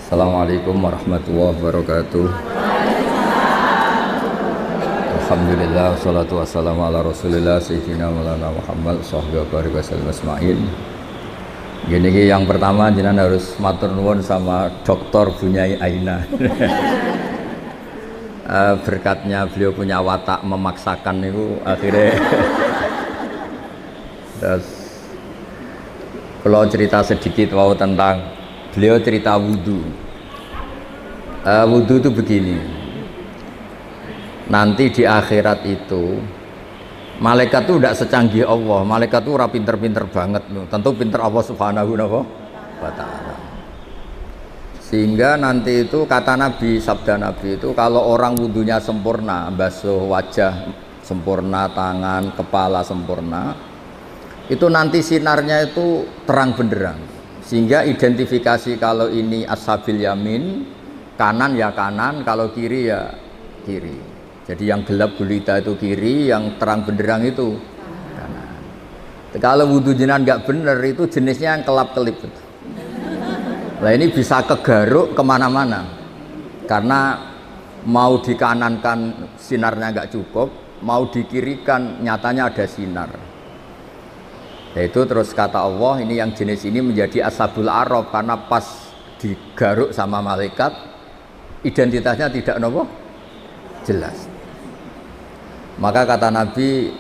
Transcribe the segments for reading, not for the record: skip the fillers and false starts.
Assalamualaikum warahmatullahi wabarakatuh. Alhamdulillah, wassalatu wassalamu ala rasulillah Sayyidina Maulana Muhammad Sahbihi barik wasallam asma'in. Gini yang pertama jenengan harus matur nuwun sama Dr. Bunyai Aina. Berkatnya beliau punya watak memaksakan itu akhirnya. Terus kalau cerita sedikit tentang beliau cerita wudhu. Wudhu itu begini. Nanti di akhirat itu malaikat itu tidak secanggih Allah. Malaikat itu ora pinter-pinter banget. Tentu pinter Allah subhanahu wa ta'ala. Sehingga nanti itu kata Nabi, sabda Nabi itu kalau orang wudhunya sempurna, basuh wajah sempurna, tangan, kepala sempurna, itu nanti sinarnya itu terang benderang. Sehingga identifikasi kalau ini ashabil yamin, kanan ya kanan, kalau kiri ya kiri. Jadi yang gelap gulita itu kiri, yang terang benderang itu kanan. Kalau wudhu jenengan nggak bener itu jenisnya yang kelap-kelip. Nah ini bisa kegaruk kemana-mana. Karena mau dikanankan sinarnya nggak cukup, mau dikirikan nyatanya ada sinar. Yaitu terus kata Allah ini yang jenis ini menjadi ashabul araf karena pas digaruk sama malaikat identitasnya tidak jelas. Maka kata Nabi,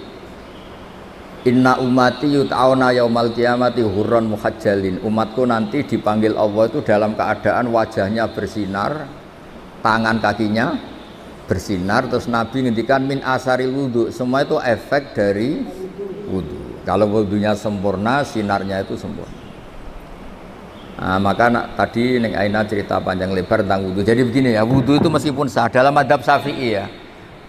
inna ummati yut'auna yaumal qiyamati hurran muhajjalin. Umatku nanti dipanggil Allah itu dalam keadaan wajahnya bersinar, tangan kakinya bersinar. Terus Nabi ngendikan min asaril wudhu, semua itu efek dari wudhu. Kalau wudhunya sempurna, sinarnya itu sempurna. Nah, maka tadi Neng Aina cerita panjang lebar tentang wudhu. Jadi begini ya, wudhu itu meskipun sah dalam madhab Syafi'i ya.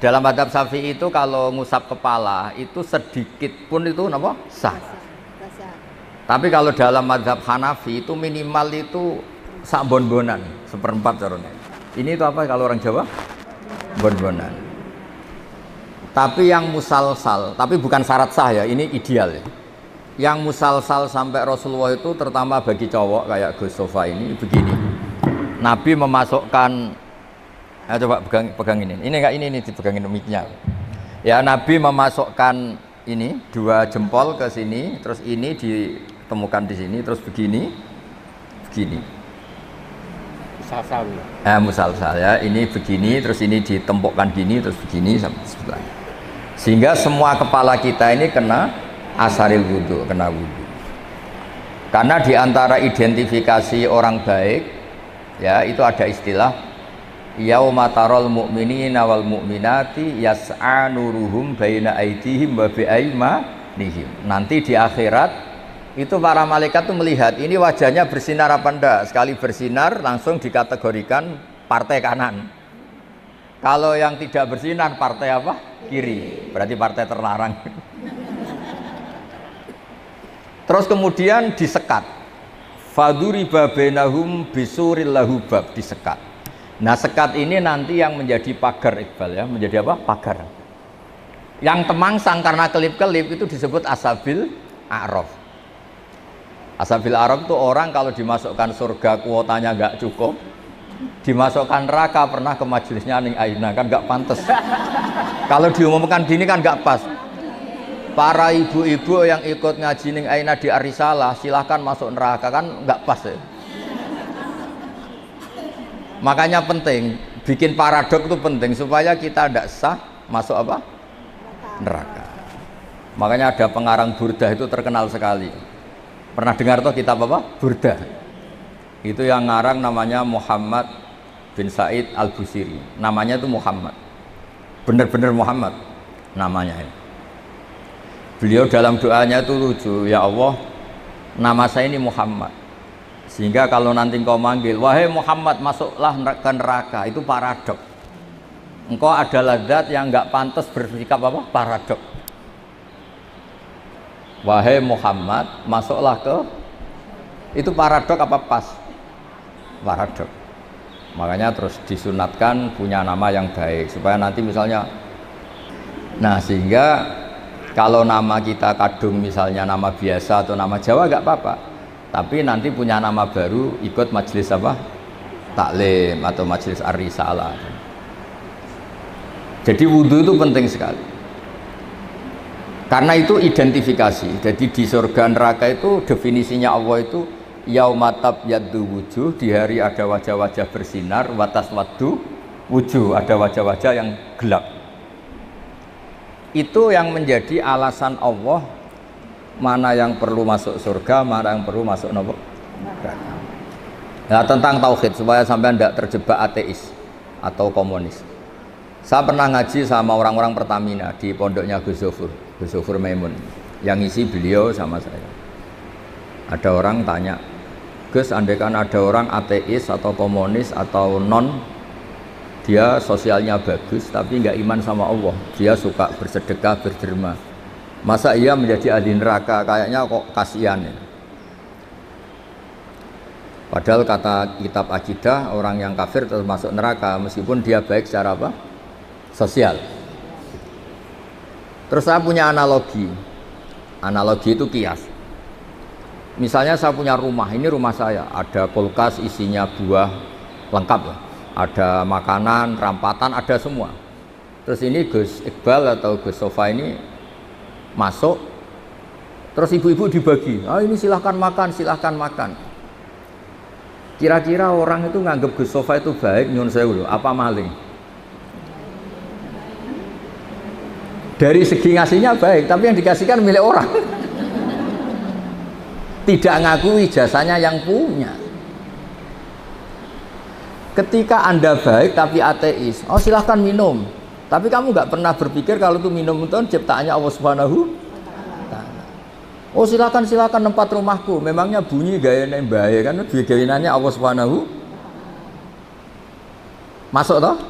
Dalam madhab Syafi'i itu kalau ngusap kepala itu sedikit pun itu sah. Tapi kalau dalam madhab Hanafi itu minimal itu sak bon-bonan, seperempat caranya. Ini itu apa kalau orang Jawa? Bon-bonan. Tapi yang musalsal, tapi bukan syarat sah ya, ini ideal ya. Yang musalsal sampai Rasulullah itu terutama bagi cowok kayak Gus Sofa ini begini. Nabi memasukkan, coba pegang ini enggak ini dipegangin mic-nya. Ya Nabi memasukkan ini dua jempol ke sini, terus ini ditemukan di sini, terus begini. Musalsal. Musalsal ya, ini begini, terus ini ditempokkan gini, terus begini sampai sebelah. Sehingga semua kepala kita ini kena asaril wudhu, kena wudhu. Karena diantara identifikasi orang baik, ya itu ada istilah yauma taral mu'minina wal mu'minati yas'a nuruhum baina aydihim wa bi'aymanihim. Nanti di akhirat itu para malaikat tuh melihat ini wajahnya bersinar apa enggak. Sekali bersinar langsung dikategorikan partai kanan. Kalau yang tidak bersinar partai apa? Kiri, berarti partai terlarang. Terus kemudian disekat. Faduriba bainahum bisuril lahu bab, disekat. Nah, sekat ini nanti yang menjadi pagar Iqbal ya, menjadi apa? Pagar. Yang temangsang karena kelip-kelip itu disebut ashabil a'raf. Ashabil a'raf itu orang kalau dimasukkan surga kuotanya nggak cukup, dimasukkan neraka. Pernah ke majelisnya Ning Aina kan nggak pantas. Kalau diumumkan gini kan nggak pas. Para ibu-ibu yang ikut ngaji Ning Aina di Arisalah silahkan masuk neraka, kan nggak pas ya. Makanya penting bikin paradok itu penting supaya kita tidak sah masuk apa? Neraka. Makanya ada pengarang Burdah itu terkenal sekali. Pernah dengar toh kitab apa? Burdah. Itu yang ngarang namanya Muhammad bin Said Al-Busiri. Namanya itu Muhammad. Benar-benar Muhammad namanya. Beliau dalam doanya itu lucu, ya Allah, nama saya ini Muhammad. Sehingga kalau nanti engkau manggil, wahai Muhammad, masuklah ke neraka, itu paradok. Engkau adalah zat yang nggak pantas bersikap apa? Paradok. Wahai Muhammad, masuklah ke, itu paradok apa pas? Paradok. Makanya terus disunatkan punya nama yang baik supaya nanti misalnya, nah sehingga kalau nama kita kadung misalnya nama biasa atau nama Jawa nggak apa-apa, tapi nanti punya nama baru ikut majelis apa? taklim atau majelis ar-risalah. Jadi wudhu itu penting sekali. Karena itu identifikasi. Jadi di surga neraka itu definisinya Allah itu yaumatab yaddu wujuh, di hari ada wajah-wajah bersinar, watas waddu wujuh, ada wajah-wajah yang gelap. Itu yang menjadi alasan Allah mana yang perlu masuk surga, mana yang perlu masuk neraka. Nah, tentang tauhid supaya sampai tidak terjebak ateis atau komunis. Saya pernah ngaji sama orang-orang Pertamina di pondoknya Gus Zofur Maimun, yang isi beliau sama saya. Ada orang tanya, Gus, andaikan ada orang ateis atau komunis atau non, dia sosialnya bagus tapi nggak iman sama Allah, dia suka bersedekah, berderma, masa ia menjadi ahli neraka? Kayaknya kok kasihan ya. Padahal kata kitab akidah, orang yang kafir tetap masuk neraka meskipun dia baik secara apa? Sosial. Terus saya punya analogi. Analogi itu kias. Misalnya saya punya rumah, ini rumah saya, ada kulkas isinya buah lengkap ya. Ada makanan, rampatan, ada semua. Terus ini Gus Iqbal atau Gus Sofa ini masuk, terus ibu-ibu dibagi, ini silahkan makan, silahkan makan. Kira-kira orang itu nganggap Gus Sofa itu baik, nyun sewu, apa maling? Dari segi ngasihnya baik, tapi yang dikasihkan milik orang. Tidak ngakui jasanya yang punya. Ketika Anda baik tapi ateis, oh silahkan minum, tapi kamu nggak pernah berpikir kalau itu minum itu ciptaannya Allah Subhanahu. Oh silakan tempat rumahku, memangnya bunyi gayanya bahaya kan, gayaannya Allah Subhanahu. Masuk toh?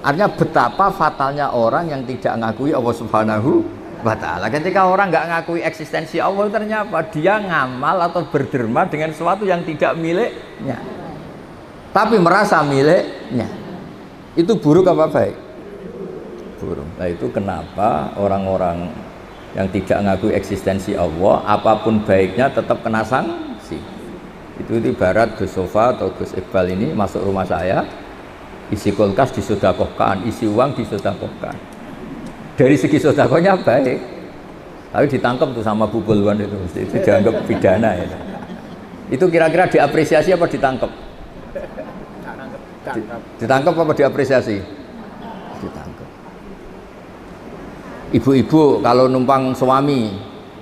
Artinya betapa fatalnya orang yang tidak ngakui Allah Subhanahu wa ta'ala. Ketika orang nggak ngakui eksistensi Allah, ternyata apa? Dia ngamal atau berderma dengan sesuatu yang tidak miliknya, tapi merasa miliknya. Itu buruk apa baik? Buruk. Nah itu kenapa orang-orang yang tidak ngakui eksistensi Allah, apapun baiknya tetap kena sanksi. Itu ibarat Gus Sofa atau Gus Iqbal ini masuk rumah saya, isi kulkas disodakohkan, isi uang disodakohkan. Dari segi sodakohnya baik, tapi ditangkap tuh sama Bu Bulwan itu dianggap pidana ya. Itu kira-kira diapresiasi apa ditangkap? Ditangkap apa diapresiasi? Ditangkap. Ibu-ibu kalau numpang suami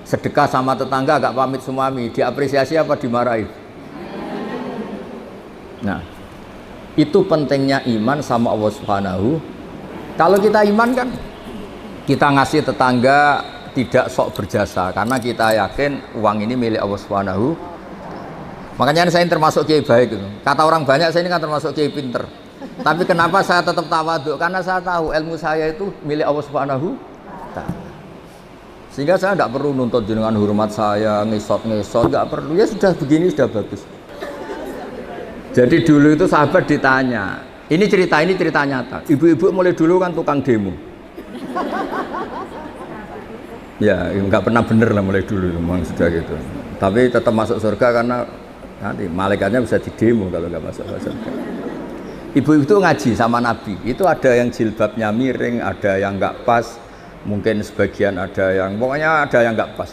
sedekah sama tetangga agak pamit suami, diapresiasi apa dimarahi? Nah, itu pentingnya iman sama Allah Subhanahu. Kalau kita iman kan kita ngasih tetangga tidak sok berjasa karena kita yakin uang ini milik Allah Subhanahu. Makanya saya termasuk kiai baik gitu. Kata orang banyak saya ini kan termasuk kiai pinter. Tapi kenapa saya tetap tawaduk? Karena saya tahu ilmu saya itu milik Allah Subhanahu. Sehingga saya tidak perlu nuntut jenengan hormat saya, ngesot, nggak perlu. Ya sudah begini sudah bagus. Jadi dulu itu sahabat ditanya, ini cerita nyata. Ibu-ibu mulai dulu kan tukang demo. Ya nggak pernah bener lah mulai dulu, memang sudah gitu. Tapi tetap masuk surga karena nanti malaikatnya bisa didemo kalau nggak masuk surga. Ibu itu ngaji sama Nabi. Itu ada yang jilbabnya miring, ada yang nggak pas. Mungkin sebagian ada yang, pokoknya ada yang nggak pas.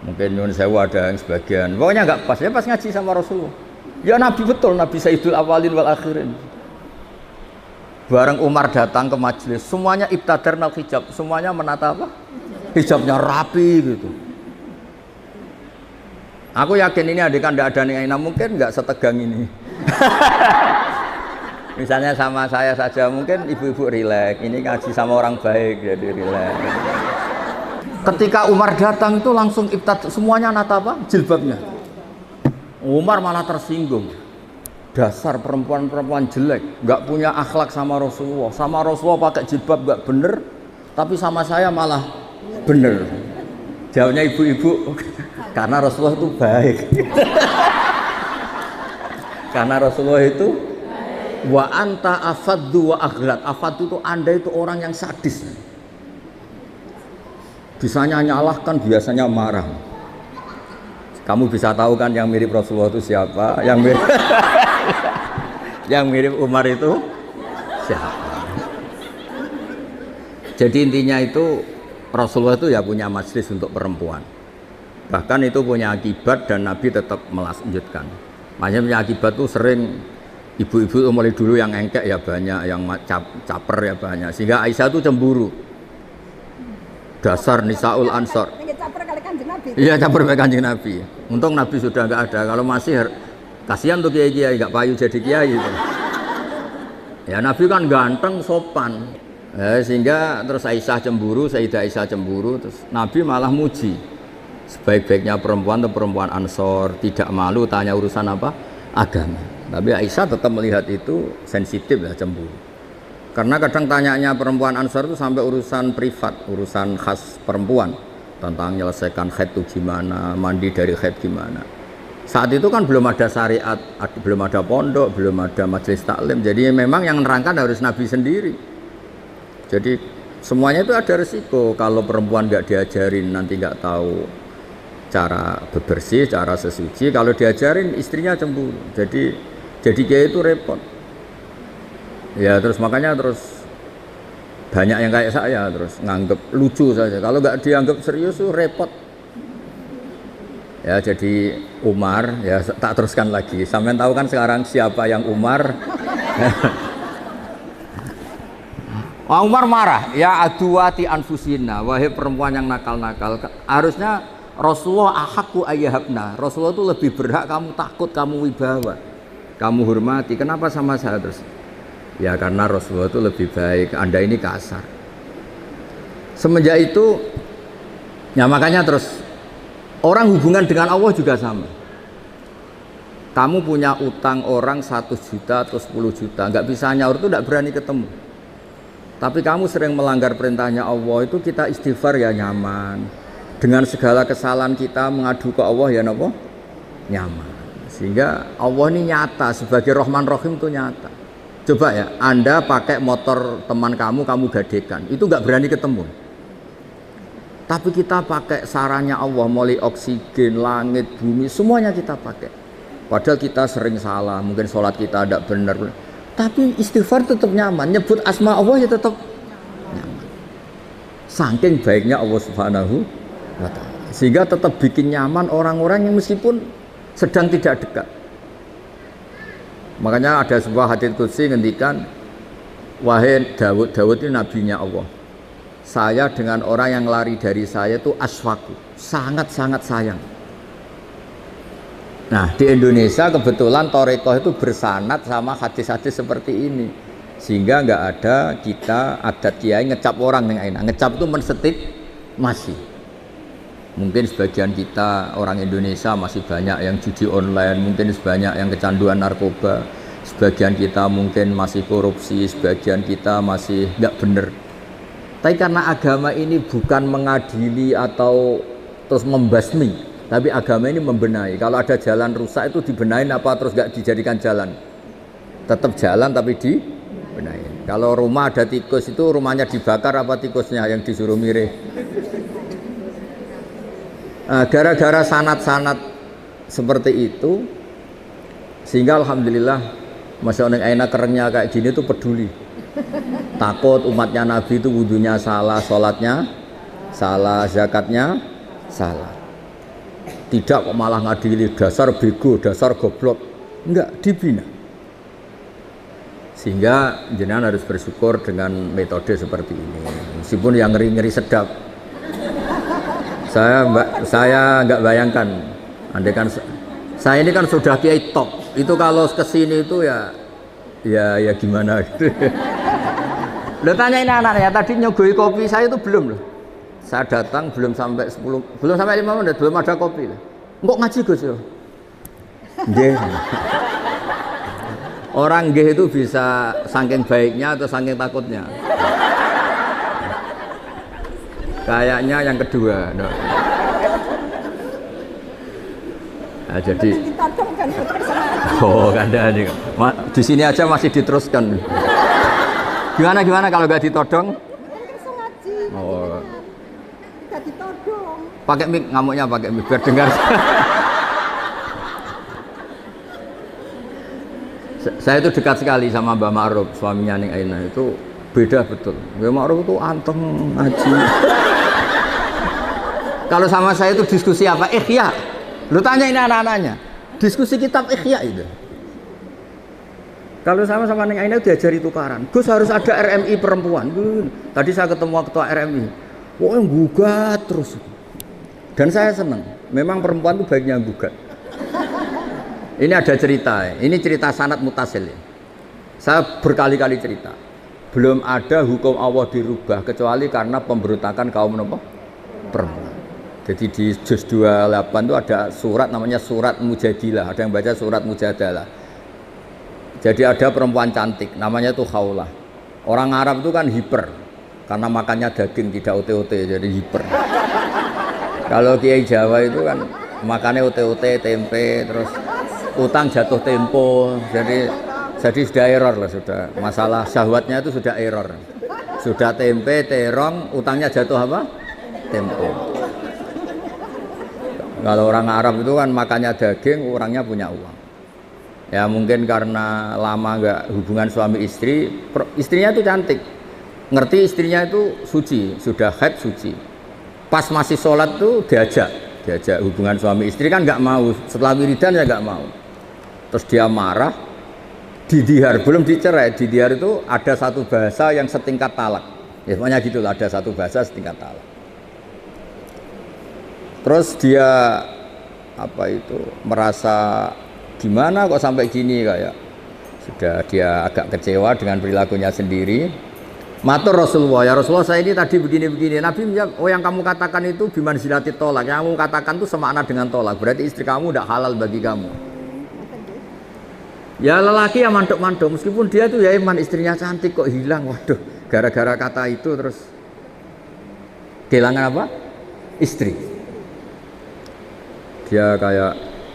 Mungkin nyun sewu ada yang sebagian, pokoknya nggak pas. Ya pas ngaji sama Rasulullah. Ya Nabi betul, Nabi Sayyidul Awalin wal Akhirin. Bareng Umar datang ke majelis, semuanya ibtadarnal hijab, semuanya menata apa? Hijabnya rapi gitu. Aku yakin ini adegan tidak ada nih, mungkin nggak setegang ini. Misalnya sama saya saja, mungkin ibu-ibu rileks. Ini ngaji sama orang baik, jadi rileks. Ketika Umar datang itu langsung ibtad, semuanya nata apa? Jilbabnya. Umar malah tersinggung. Dasar perempuan-perempuan jelek, nggak punya akhlak sama Rasulullah. Sama Rasulullah pakai jilbab nggak bener, tapi sama saya malah bener. Jawabnya ibu-ibu, karena Rasulullah itu baik. Karena Rasulullah itu wa anta afaddu wa aghlat. Afaddu itu Anda itu orang yang sadis. Bisanya nyalahkan, biasanya marah. Kamu bisa tahu kan yang mirip Rasulullah itu siapa? Yang mirip Yang mirip Umar itu siapa? Jadi intinya itu Rasulullah itu ya punya majlis untuk perempuan. Bahkan itu punya akibat dan Nabi tetap melanjutkan. Makanya punya akibat tuh sering ibu-ibu mulai dulu yang engkek ya banyak, yang caper ya banyak. Sehingga Aisyah tuh cemburu. Dasar Nisaul Ansor. Iya caper kali Kanjeng Nabi. Untung Nabi sudah nggak ada. Kalau masih kasihan tuh kiai-kiai nggak payu jadi kiai gitu. Ya Nabi kan ganteng, sopan. Sehingga terus Aisyah cemburu, Sayyidah Aisyah cemburu, terus Nabi malah muji. Sebaik-baiknya perempuan itu perempuan Ansor, tidak malu tanya urusan apa? Agama. Tapi Aisyah tetap melihat itu sensitif ya cemburu. Karena kadang tanyanya perempuan Ansor itu sampai urusan privat, urusan khas perempuan, tentang menyelesaikan haid itu gimana, mandi dari haid gimana. Saat itu kan belum ada syariat, belum ada pondok, belum ada majelis taklim. Jadi memang yang menerangkan harus Nabi sendiri. Jadi semuanya itu ada resiko. Kalau perempuan nggak diajarin nanti nggak tahu cara bebersih, cara sesuci. Kalau diajarin istrinya cemburu. Jadi kayak itu repot. Ya terus makanya terus banyak yang kayak saya terus nganggep lucu saja. Kalau nggak dianggap serius tuh repot. Ya jadi Umar ya tak teruskan lagi. Sampean tahu kan sekarang siapa yang Umar? Umar marah. Ya aduwati anfusina, wahai perempuan yang nakal-nakal. Harusnya Rasulullah ahakku ayyahabna. Rasulullah itu lebih berhak kamu takut, kamu wibawa, kamu hormati. Kenapa sama saya terus? Ya karena Rasulullah itu lebih baik, Anda ini kasar. Semenjak itu ya makanya terus orang hubungan dengan Allah juga sama. Kamu punya utang orang 1 juta atau 10 juta, nggak bisa nyaur itu nggak berani ketemu. Tapi kamu sering melanggar perintahnya Allah, itu kita istighfar ya nyaman. Dengan segala kesalahan kita mengadu ke Allah ya napa? Nyaman. Sehingga Allah ini nyata sebagai Rahman Rahim itu nyata. Coba ya, Anda pakai motor teman kamu gadekan, itu nggak berani ketemu. Tapi kita pakai sarannya Allah, mulai oksigen, langit, bumi, semuanya kita pakai. Padahal kita sering salah, mungkin sholat kita tidak benar. Tapi istighfar tetap nyaman, nyebut asma Allah ya tetap nyaman. Saking baiknya Allah Subhanahu wa Ta'ala. Sehingga tetap bikin nyaman orang-orang yang meskipun sedang tidak dekat. Makanya ada sebuah hadits qudsi ngendikan, wahai Daud ini nabinya Allah. Saya dengan orang yang lari dari saya itu aswaku, sangat-sangat sayang. Nah di Indonesia kebetulan Torekoh itu bersanad sama hadis-hadis seperti ini. Sehingga nggak ada kita adat kiai ngecap orang yang enak. Ngecap itu mensetip masih. Mungkin sebagian kita orang Indonesia masih banyak yang judi online, mungkin sebanyak yang kecanduan narkoba, sebagian kita mungkin masih korupsi, sebagian kita masih nggak bener. Tapi karena agama ini bukan mengadili atau terus membasmi, tapi agama ini membenahi. Kalau ada jalan rusak itu dibenahin apa terus nggak dijadikan jalan? Tetap jalan tapi dibenahin. Kalau rumah ada tikus itu rumahnya dibakar apa tikusnya yang disuruh mirih? Gara-gara sanat-sanat seperti itu sehingga alhamdulillah masya Allah enak kerennya kayak gini tuh peduli, takut umatnya Nabi itu wudunya salah, sholatnya salah, zakatnya salah, tidak kok malah ngadili dasar bego, dasar goblok, enggak, dibina. Sehingga jenengan harus bersyukur dengan metode seperti ini meskipun yang ngeri-ngeri sedap. Saya nggak bayangkan, andai kan saya ini kan sudah kiai top, itu kalau kesini itu ya gimana gitu. Lo tanyain anak-anaknya tadi nyogoi kopi saya itu belum loh. Saya datang belum sampai 5 menit belum ada kopi loh. Kok ngaji Gus yo? Nggih. Orang nggih itu bisa saking baiknya atau saking takutnya. Kayaknya yang kedua. No. Nah, jadi kan ada di sini aja masih diteruskan. Gimana kalau nggak ditodong? Oh. Pakai mic, ngamuknya pakai mic biar dengar. Saya itu dekat sekali sama Mbak Ma'ruf, suaminya Ning Aina itu beda betul. Mbak Ma'ruf itu anteng ngaji. Kalau sama saya itu diskusi apa? Ikhya. Lu tanya ini anak-anaknya. Diskusi kitab Ikhya itu. Kalau sama Ning Aina diajari tukaran. Gus harus ada RMI perempuan. Tadi saya ketemu ketua RMI. Wah, gugat terus. Dan saya senang. Memang perempuan itu baiknya gugat. Ini ada cerita. Ini cerita sanad mutasil ya. Saya berkali-kali cerita. Belum ada hukum Allah dirubah kecuali karena pemberontakan kaum perempuan. Jadi di juz 28 itu ada surat namanya surat Mujadilah. Ada yang baca surat Mujadalah. Jadi ada perempuan cantik, namanya itu Khawlah. Orang Arab itu kan hiper, karena makannya daging tidak ote-ote, jadi hiper. Kalau Kiai Jawa itu kan makannya ote-ote, tempe, terus utang jatuh tempo, jadi sudah error lah sudah. Masalah syahwatnya itu sudah error. Sudah tempe, terong, utangnya jatuh apa? Tempo. Kalau orang Arab itu kan makannya daging, orangnya punya uang. Ya mungkin karena lama nggak hubungan suami istri, istrinya itu cantik, ngerti istrinya itu suci, sudah haid suci. Pas masih sholat tuh diajak hubungan suami istri kan nggak mau, setelah wiridan ya nggak mau. Terus dia marah, didihar, belum dicerai, didihar itu ada satu bahasa yang setingkat talak. Ya pokoknya gitulah, ada satu bahasa setingkat talak. Terus dia merasa gimana kok sampai gini, kayak sudah dia agak kecewa dengan perilakunya sendiri. Matur Rasulullah, ya Rasulullah saya ini tadi begini-begini. Nabi menjawab, oh yang kamu katakan itu biman zilati tolak, yang kamu katakan itu semakna dengan tolak, berarti istri kamu tidak halal bagi kamu. Ya lelaki yang manduk-manduk, meskipun dia tuh ya iman, istrinya cantik kok hilang. Waduh, gara-gara kata itu terus kehilangan apa? Istri. Dia kayak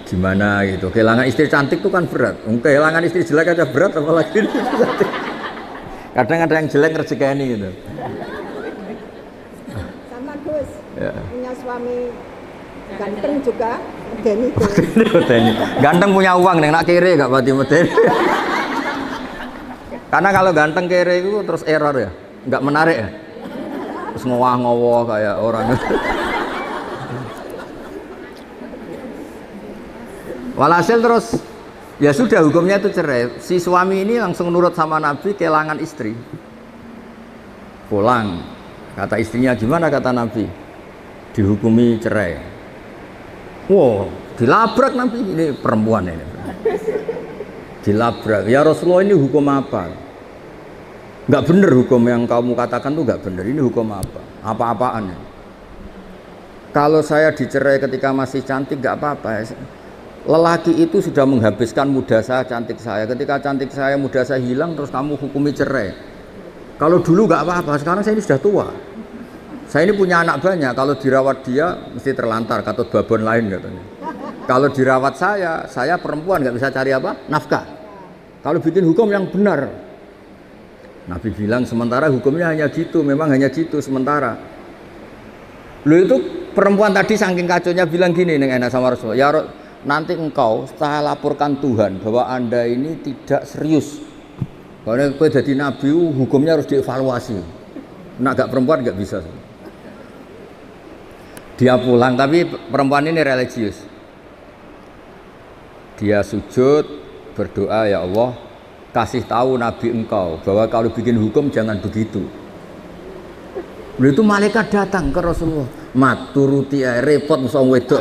gimana gitu, kehilangan istri cantik itu kan berat. Kehilangan istri jelek aja berat, apalagi ini cantik. Kadang ada yang jelek rezekani gitu. Sama Gus, ya. Punya suami ganteng juga, medeni. Ganteng punya uang, nak kere gak pati medeni. Karena kalau ganteng kere itu terus error ya, nggak menarik ya. Terus ngowah-ngowah kayak orang. Walhasil terus ya sudah hukumnya itu cerai. Si suami ini langsung nurut sama Nabi, kehilangan istri. Pulang. Kata istrinya gimana kata Nabi? Dihukumi cerai. Wow, dilabrak Nabi, ini perempuan ini. Dilabrak. Ya Rasulullah ini hukum apa? Enggak benar hukum yang kamu katakan tuh enggak benar. Ini hukum apa? Apa-apaan ya? Kalau saya dicerai ketika masih cantik enggak apa-apa ya. Lelaki itu sudah menghabiskan muda saya, cantik saya. Ketika cantik saya, muda saya hilang, terus kamu hukumi cerai. Kalau dulu nggak apa-apa, sekarang saya ini sudah tua. Saya ini punya anak banyak. Kalau dirawat dia, mesti terlantar, katut babon lain katanya. Kalau dirawat saya perempuan nggak bisa cari apa? Nafkah. Kalau bikin hukum yang benar, Nabi bilang sementara hukumnya hanya gitu, memang hanya gitu sementara. Lu itu perempuan tadi saking kacaunya bilang gini nih enak sama Rasulullah. Ya nanti engkau saya laporkan Tuhan bahwa anda ini tidak serius. Karena kau jadi nabi hukumnya harus dievaluasi. Nak gak perempuan gak bisa. Dia pulang tapi perempuan ini religius. Dia sujud berdoa, ya Allah kasih tahu nabi engkau bahwa kalau bikin hukum jangan begitu. Lalu itu malaikat datang ke Rasulullah, mat turuti repot musuh wedok.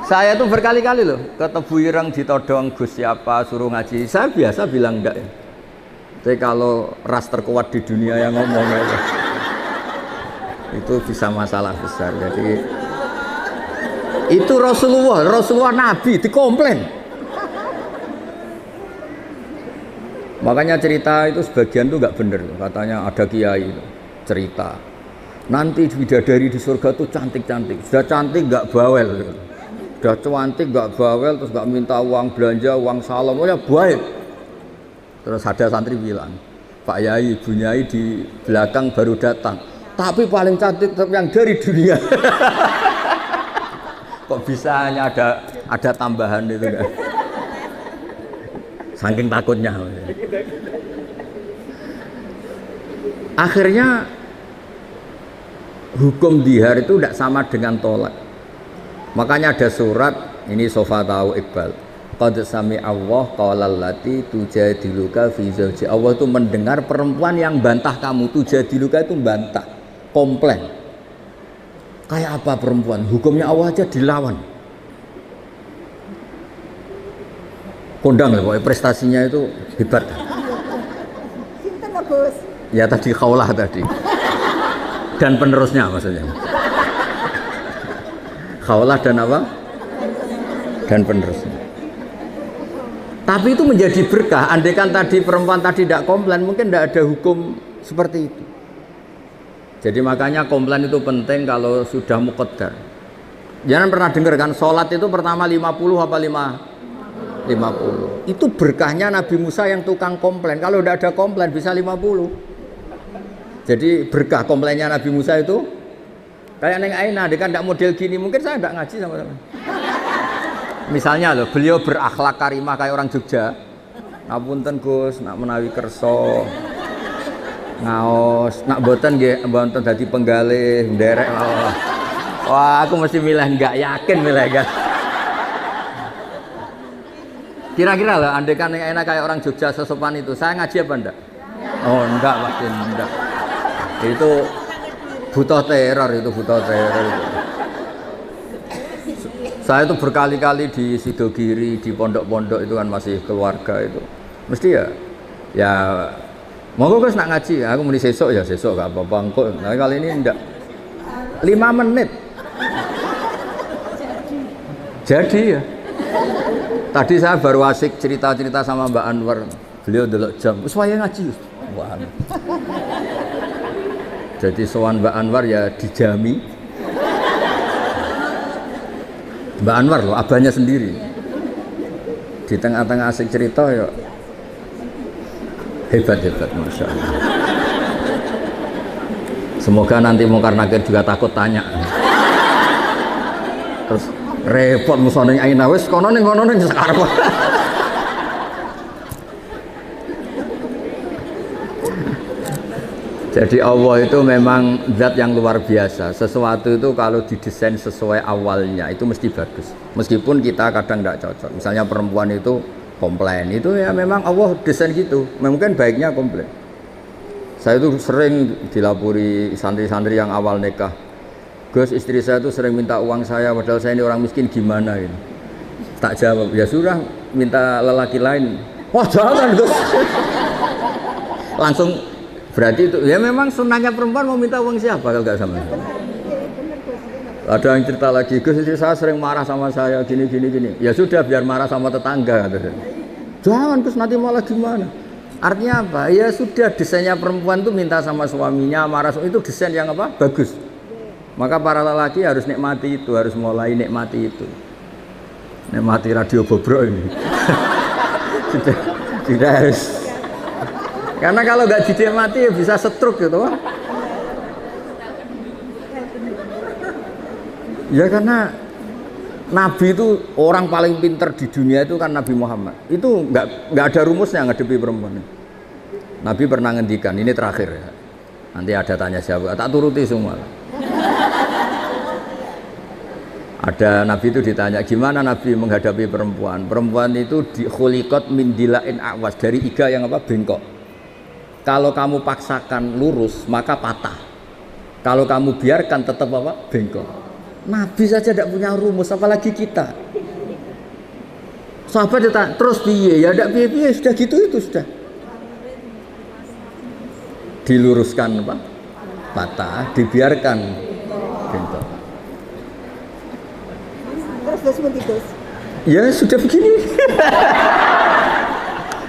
Saya tuh berkali-kali loh ke Tebu Ireng ditodong Gus siapa suruh ngaji. Saya biasa bilang enggak ya. Tapi kalau ras terkuat di dunia yang ngomong itu bisa masalah besar. Jadi itu Rasulullah Nabi dikomplain. Makanya cerita itu sebagian tuh nggak bener, katanya ada kiai cerita nanti bidadari di surga tuh cantik-cantik, sudah cantik nggak bawel, sudah cantik nggak bawel, terus nggak minta uang belanja, uang salam, oh ya baik. Terus ada santri bilang, Pak Yai, Ibu Nyai di belakang baru datang, tapi paling cantik tetap yang dari dunia. Kok bisa hanya ada ada tambahan itu kan. Saking takutnya. Akhirnya hukum dihar itu tidak sama dengan tolak. Makanya ada surat ini Sofa tahu Iqbal. Qad sami Allah qaulal lati tujadiluka fi zawji. Allah itu mendengar perempuan yang bantah kamu. Tujadiluka itu bantah, komplain. Kayak apa perempuan? Hukumnya Allah aja dilawan. Kondang lah, pokoknya prestasinya itu hebat. Sinten lho, Gus? Ya tadi Khaulah tadi. Dan penerusnya maksudnya. Khaulah dan apa? Dan penerusnya. Tapi itu menjadi berkah. Andaikan tadi perempuan tadi tidak komplain, mungkin tidak ada hukum seperti itu. Jadi makanya komplain itu penting kalau sudah muqaddar. Jangan pernah dengar kan sholat itu pertama 50 apa 50. Itu berkahnya Nabi Musa yang tukang komplain. Kalau tidak ada komplain bisa 50. Jadi berkah komplainnya Nabi Musa itu kayak Neng Aina, dia kan tidak model gini, mungkin saya tidak ngaji sama-sama. Misalnya loh, beliau berakhlak karimah kayak orang Jogja. Ngapunten Gus, nak menawi kerso, ngaos, nak boten nggih, mboten dadi penggalih, nderek. Wah, aku mesti milih enggak yakin milih enggak. Kira-kira loh, andai kan Neng Aina kayak orang Jogja sesopan itu, saya ngaji apa enggak? Oh, enggak, pasti enggak. Itu butuh teror, itu butuh teror. Saya itu berkali-kali di Sidogiri, di pondok-pondok itu kan masih keluarga itu. Mesti ya monggo Gus nak ngaji, aku muni sesuk ya sesuk gak apa-apa engko. Nah kali ini enggak. 5 menit. Jadi ya. Tadi saya baru asik cerita-cerita sama Mbak Anwar. Beliau delok jam, wis wayahe ngaji. Wah. Jadi sowan Mbak Anwar ya dijami. Mbak Anwar loh, abahnya sendiri. Di tengah-tengah asik cerita ya hebat-hebat, Masya Allah. Semoga nanti Mungkar Nakir juga takut tanya. Terus repot musoning Aina wis kono ning sekarang. Jadi Allah itu memang zat yang luar biasa. Sesuatu itu kalau didesain sesuai awalnya itu mesti bagus. Meskipun kita kadang tidak cocok. Misalnya perempuan itu komplain, itu ya memang Allah desain gitu. Mungkin baiknya komplain. Saya itu sering dilapori santri-santri yang awal nikah. Gus, istri saya itu sering minta uang saya, padahal saya ini orang miskin, gimana gitu. Tak jawab, ya sudah minta lelaki lain. Wah jangan Gus. Langsung. Berarti itu ya memang sunnahnya perempuan mau minta uang siapa kalau nggak sama. Ada yang cerita lagi, Gus istri saya sering marah sama saya gini. Ya sudah biar marah sama tetangga. Jangan Gus nanti malah gimana. Artinya apa? Ya sudah desainnya perempuan tuh minta sama suaminya marah itu desain yang apa? Bagus. Maka para lelaki harus nikmati itu, harus mulai nikmati itu. Nikmati radio bobrok ini. Tidak harus. Karena kalau nggak dinikmati ya bisa stroke gitu. Ya karena Nabi itu orang paling pinter di dunia itu kan Nabi Muhammad. Itu nggak ada rumusnya ngadepi perempuan. Nabi pernah ngendikan, ini terakhir ya. Nanti ada tanya siapa, tak turuti semua. Ada Nabi itu ditanya, gimana Nabi menghadapi perempuan? Perempuan itu khuliqat min dilain awas, dari iga yang apa? Bengkok. Kalau kamu paksakan lurus maka patah. Kalau kamu biarkan tetap apa? Bengkok. Nabi saja tidak punya rumus, apalagi kita. Sahabat ditanya, terus piye? Ya tidak piye-piye, sudah gitu itu sudah. Diluruskan apa? Patah, dibiarkan bengkok. Terus Ya sudah begini.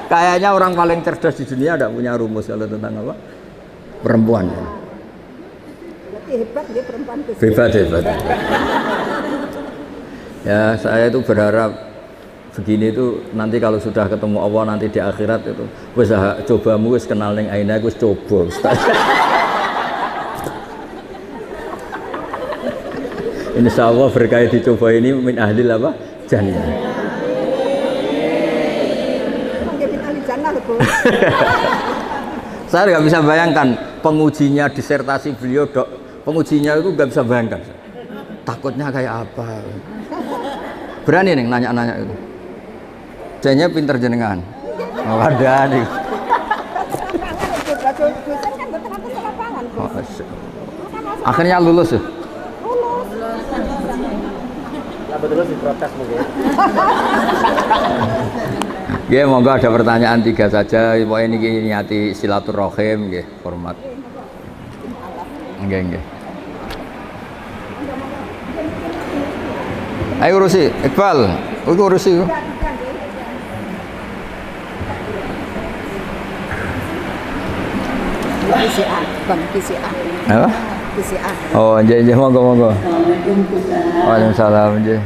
Kayaknya orang paling cerdas di dunia tidak punya rumus kalau tentang apa? Perempuan. Berarti hebat dia perempuan Gus. Hebat. Ya saya itu berharap begini itu nanti kalau sudah ketemu Allah nanti di akhirat itu wis cobamu wis kenal ning Aina wis coba Ustaz. Insya Allah berkait dicoba ini min ahli apa? Jannah. Mungkin ahli jannah lho, Bos. Saya nggak bisa bayangkan pengujinya disertasi beliau, dok. Pengujinya itu nggak bisa bayangkan. Takutnya kayak apa? Berani nih nanya-nanya itu. Jadinya pinter jenengan. Oh, ada nih. Dosen kan betul aku selapangan. Oh, akhirnya lulus ya? Lah betul diprotes mungkin. Ya, monggo ada pertanyaan 3 saja. Pokoknya ini niati silaturahim, nggih, hormat. Nggih. Ayo urusi, Iqbal. Urusi. PCA, Bang PCA. Apa? PCA. Oh, nggih, monggo. Waalaikumsalam, nggih.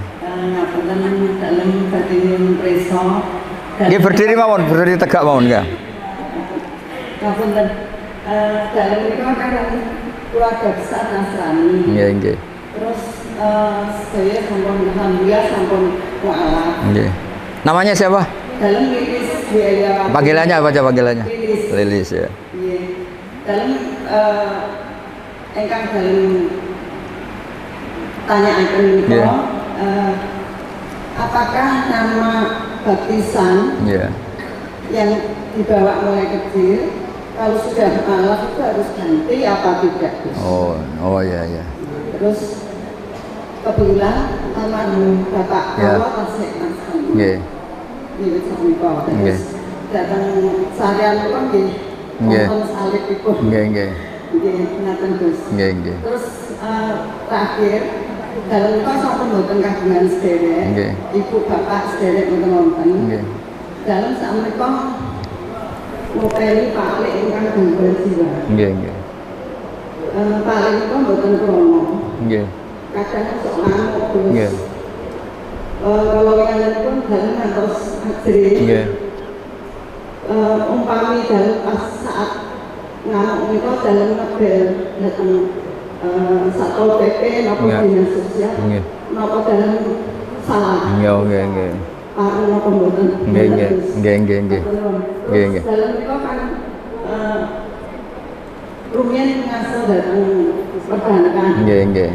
Nggih berdiri mawon, berdiri tegak mawon nggih. Ngapunten, dalam itu kan keluarga besar Nasrani. Nggih. Terus saya sampun alhamdulillah sampun mualaf. Nggih. Namanya siapa? Dalam Lilis biaya. Panggilannya apa aja panggilannya? Lilis. Lilis ya. Iya. Dalam engkang dalam tanyaan ini Iya. apakah nama baptisan Iya. yang dibawa mulai kecil kalau sudah mualaf itu harus ganti apa tidak? Oh iya. Terus kebetulan almarhum bapak Ya. kalau masih Nasrani. Nggih. Ini sepupu. Nggih. Terus datang seharian itu kan di Nggih. nonton salib itu. Nggih. Nggih, ngaten Gus. Nggih. Terus terakhir dalam itu sampai mboten kagungan sederek. Nggih. Ibu bapak sederek mboten wonten. Nggih. Dalam sak menika ngopeni paling ingkang gangguan jiwa. Nggih. Paling itu mboten krono. Nggih. Kadang sok ngamuk terus. Nggih. Kalau kalian pun dalam ngantos ajri. Nggih. Umpami dalam pas saat ngamuk itu dalam ngebel datang Satpol PP nopo Nggih. dinas sosial Nggih. nopo dalam salah. Nggih. Paru nopo mboten. Nggih. Terus Nggih. dalam itu kan rumiyin ngasal datang perbankan. Nggih.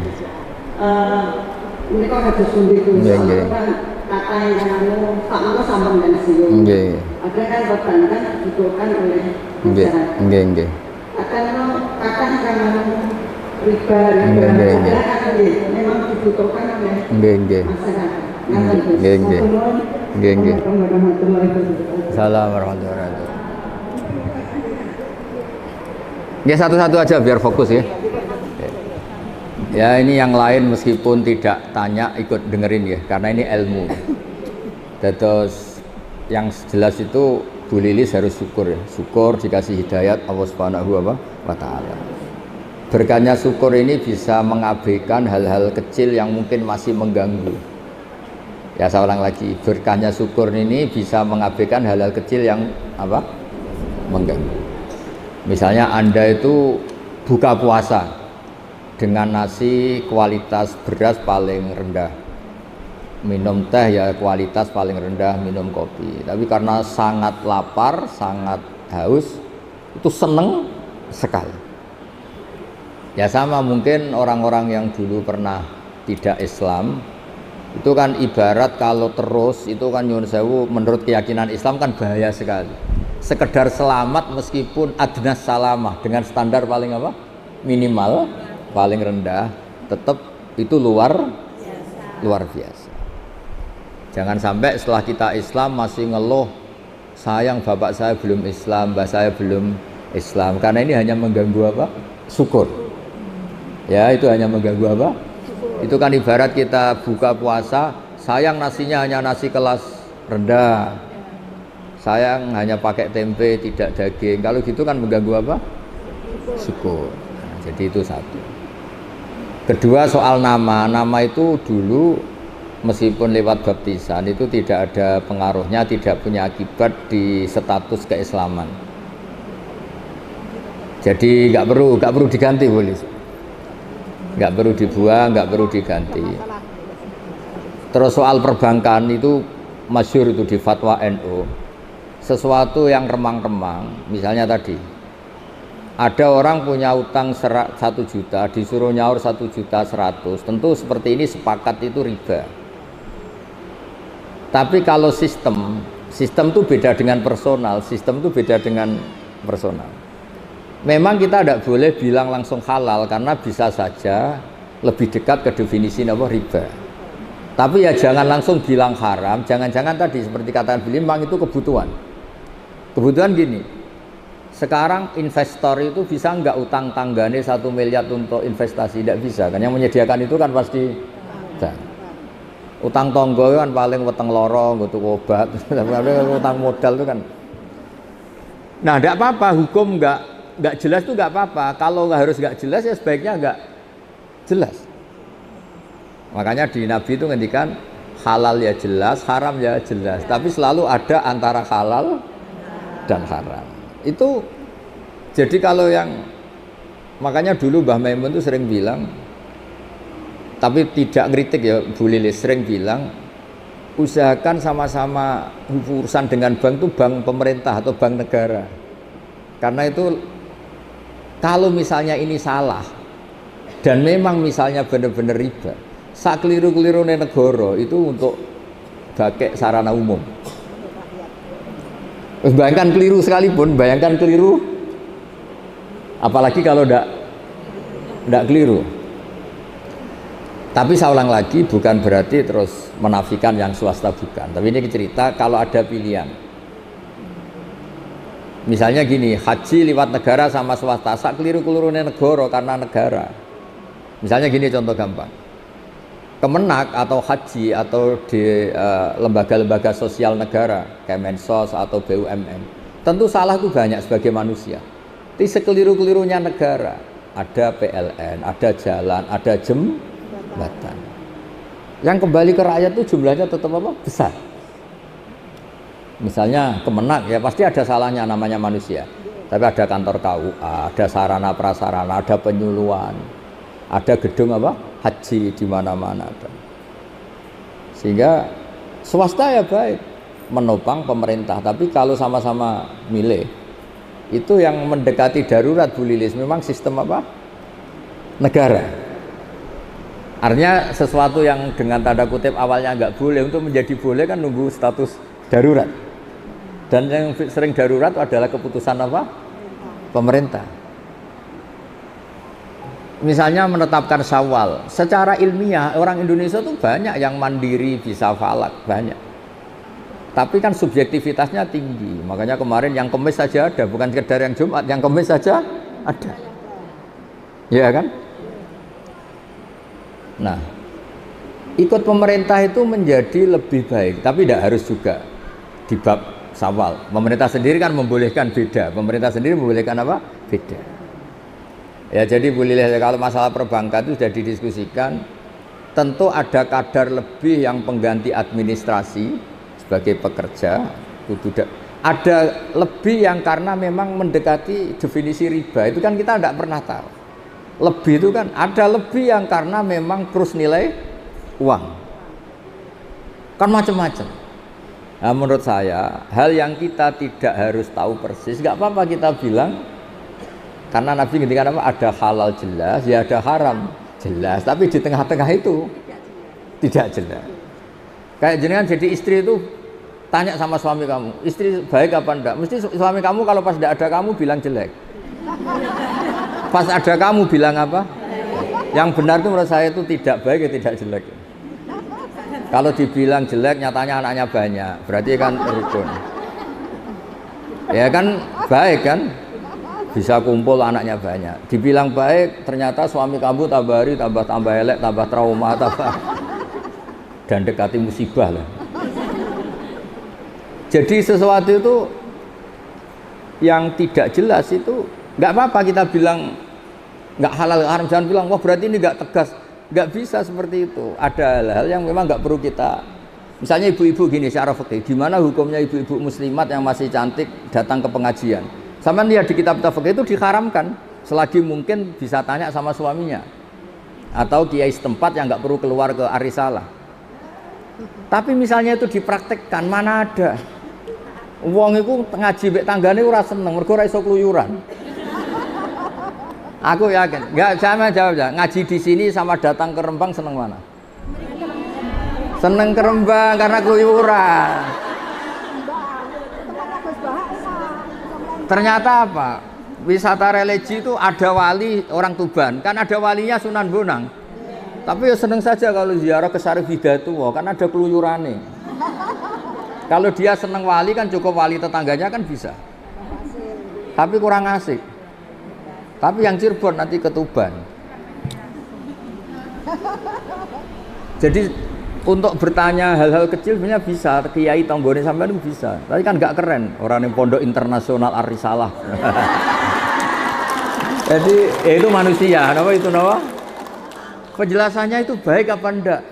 Ini kok ada sundi itu, Nggih. kan kata yang anu, tak mau sampun pensiun. Nggih. Ada kan perbankan dibutuhkan oleh masyarakat. Nggih. Kadang kan riba, Nggih. kan memang dibutuhkan oleh Nggih. masyarakat. Nggih. Nggih. Warahmatullahi wabarakatuh. Salam warahmatullahi wabarakatuh. Ya satu-satu aja biar fokus ya. Ya ini yang lain meskipun tidak tanya ikut dengerin ya karena ini ilmu. Terus yang jelas itu Bu Lilis harus syukur ya. Syukur dikasih hidayat Allah Subhanahu wa taala. Berkahnya syukur ini bisa mengabaikan hal-hal kecil yang mungkin masih mengganggu. Ya saya ulang lagi, berkahnya syukur ini bisa mengabaikan hal-hal kecil yang apa? Mengganggu. Misalnya Anda itu buka puasa dengan nasi kualitas beras paling rendah, minum teh ya kualitas paling rendah, minum kopi. Tapi karena sangat lapar, sangat haus, itu seneng sekali. Ya sama mungkin orang-orang yang dulu pernah tidak Islam, itu kan ibarat kalau terus itu kan nyuwun sewu menurut keyakinan Islam kan bahaya sekali. Sekedar selamat meskipun adnas salamah dengan standar paling apa? Minimal, paling rendah, tetap itu luar biasa. Jangan sampai setelah kita Islam masih ngeluh, sayang bapak saya belum Islam, mbak saya belum Islam, karena ini hanya mengganggu apa? Syukur. Ya itu hanya mengganggu apa? Itu kan ibarat kita buka puasa, sayang nasinya hanya nasi kelas rendah, sayang hanya pakai tempe tidak daging. Kalau gitu kan mengganggu apa? Syukur. Nah, jadi itu satu. Kedua soal nama itu dulu meskipun lewat baptisan itu tidak ada pengaruhnya, tidak punya akibat di status keislaman. Jadi nggak perlu diganti boleh, nggak perlu dibuang, nggak perlu diganti. Terus soal perbankan itu masyhur itu di fatwa NU. Sesuatu yang remang-remang, misalnya tadi ada orang punya utang 1 juta, disuruh nyaur 1.100.000, tentu seperti ini sepakat itu riba. Tapi kalau sistem itu beda dengan personal, sistem itu beda dengan personal. Memang kita tidak boleh bilang langsung halal karena bisa saja lebih dekat ke definisi apa riba. Tapi ya jangan langsung bilang haram, jangan-jangan tadi seperti katakan Billy, memang itu kebutuhan. Kebutuhan gini, sekarang investor itu bisa nggak utang tanggane 1 miliar untuk investasi? Tidak bisa, kan yang menyediakan itu kan pasti utang tonggo kan paling weteng lorong untuk obat, utang modal itu kan. Nah, tidak apa-apa, hukum nggak jelas itu nggak apa-apa. Kalau harus nggak jelas ya sebaiknya nggak jelas. Makanya di Nabi itu ngendikan halal ya jelas, haram ya jelas. Tapi selalu ada antara halal dan haram. Itu jadi kalau yang makanya dulu Mbah Maimun itu sering bilang, tapi tidak kritik ya, Bu Lilis sering bilang usahakan sama-sama urusan dengan bank itu bank pemerintah atau bank negara. Karena itu kalau misalnya ini salah dan memang misalnya benar-benar riba, sak keliru-keliru negara itu untuk pakai sarana umum. Bayangkan keliru sekalipun, bayangkan keliru, apalagi kalau tidak keliru. Tapi saya ulang lagi, bukan berarti terus menafikan yang swasta, bukan. Tapi ini cerita kalau ada pilihan. Misalnya gini, haji lewat negara sama swasta, sak keliru-keliru negara karena negara. Misalnya gini contoh gampang. Kemenak atau haji atau di lembaga-lembaga sosial negara, Kemensos atau BUMN, tentu salah itu banyak sebagai manusia. Tapi sekeliru-kelirunya negara, ada PLN, ada jalan, ada jembatan. Yang kembali ke rakyat itu jumlahnya tetap apa? Besar. Misalnya Kemenak ya pasti ada salahnya, namanya manusia. Tapi ada kantor KUA, ada sarana prasarana, ada penyuluhan, ada gedung apa? Haji di mana-mana ada. Sehingga swasta ya baik menopang pemerintah, tapi kalau sama-sama milih itu yang mendekati darurat Bu Lilis memang sistem apa? Negara. Artinya sesuatu yang dengan tanda kutip awalnya nggak boleh untuk menjadi boleh kan nunggu status darurat. Dan yang sering darurat adalah keputusan apa? Pemerintah. Misalnya menetapkan Syawal, secara ilmiah orang Indonesia tuh banyak yang mandiri bisa falak, banyak. Tapi kan subjektivitasnya tinggi. Makanya kemarin yang Kemis saja ada, bukan sekedar yang Jumat, yang Kemis saja ada. Ya kan? Nah, ikut pemerintah itu menjadi lebih baik, tapi tidak harus juga di bab Syawal. Pemerintah sendiri kan membolehkan beda. Pemerintah sendiri membolehkan apa? Beda. Ya jadi Bu Lilih, kalau masalah perbankan itu sudah didiskusikan, tentu ada kadar lebih yang pengganti administrasi sebagai pekerja, ada lebih yang karena memang mendekati definisi riba, itu kan kita tidak pernah tahu. Lebih itu kan ada lebih yang karena memang krus nilai uang, kan macam-macam. Nah, menurut saya hal yang kita tidak harus tahu persis, nggak apa-apa kita bilang. Karena Nabi ketika ada halal jelas, ya ada haram jelas, tapi di tengah-tengah itu tidak jelas. Kayak jenengan jadi istri itu tanya sama suami kamu, istri baik apa enggak? Mesti suami kamu kalau pas tidak ada kamu bilang jelek. Pas ada kamu bilang apa? Yang benar itu menurut saya itu tidak baik, ya tidak jelek. Kalau dibilang jelek, nyatanya anaknya banyak, berarti kan rukun. Ya kan baik kan? Bisa kumpul anaknya banyak. Dibilang baik, ternyata suami kamu tambah hari tambah elek, tambah trauma, dan dekati musibah lah. Jadi sesuatu itu yang tidak jelas itu nggak apa-apa kita bilang nggak halal haram, jangan bilang wah berarti ini nggak tegas. Nggak bisa seperti itu. Ada hal-hal yang memang nggak perlu kita. Misalnya ibu-ibu gini secara fikih, gimana hukumnya ibu-ibu muslimat yang masih cantik datang ke pengajian? Sama lihat di kitab-kitab fikih itu diharamkan selagi mungkin bisa tanya sama suaminya atau kiai setempat yang nggak perlu keluar ke arisalah. Tapi misalnya itu dipraktekkan, mana ada wong iku ngaji mbek tanggane ora seneng mergo ora iso kluyuran. Aku yakin, enggak sama jawab ya. Ngaji di sini sama datang ke Rembang seneng mana? Seneng ke Rembang karena keluyuran. Ternyata apa? Wisata religi itu ada wali orang Tuban, kan ada walinya Sunan Bonang. Tapi ya seneng saja kalau ziarah ke Syarif Hidayatullah, kan ada keluyurannya. Kalau dia seneng wali kan cukup wali tetangganya kan bisa. Tapi kurang asik. Tapi yang Cirebon nanti ke Tuban. Jadi untuk bertanya hal-hal kecil sebenarnya bisa, kiai tonggone sampean itu bisa. Tapi kan nggak keren orang yang pondok internasional Ar-Risalah. Jadi itu manusia, apa itu nama? Penjelasannya itu baik apa enggak?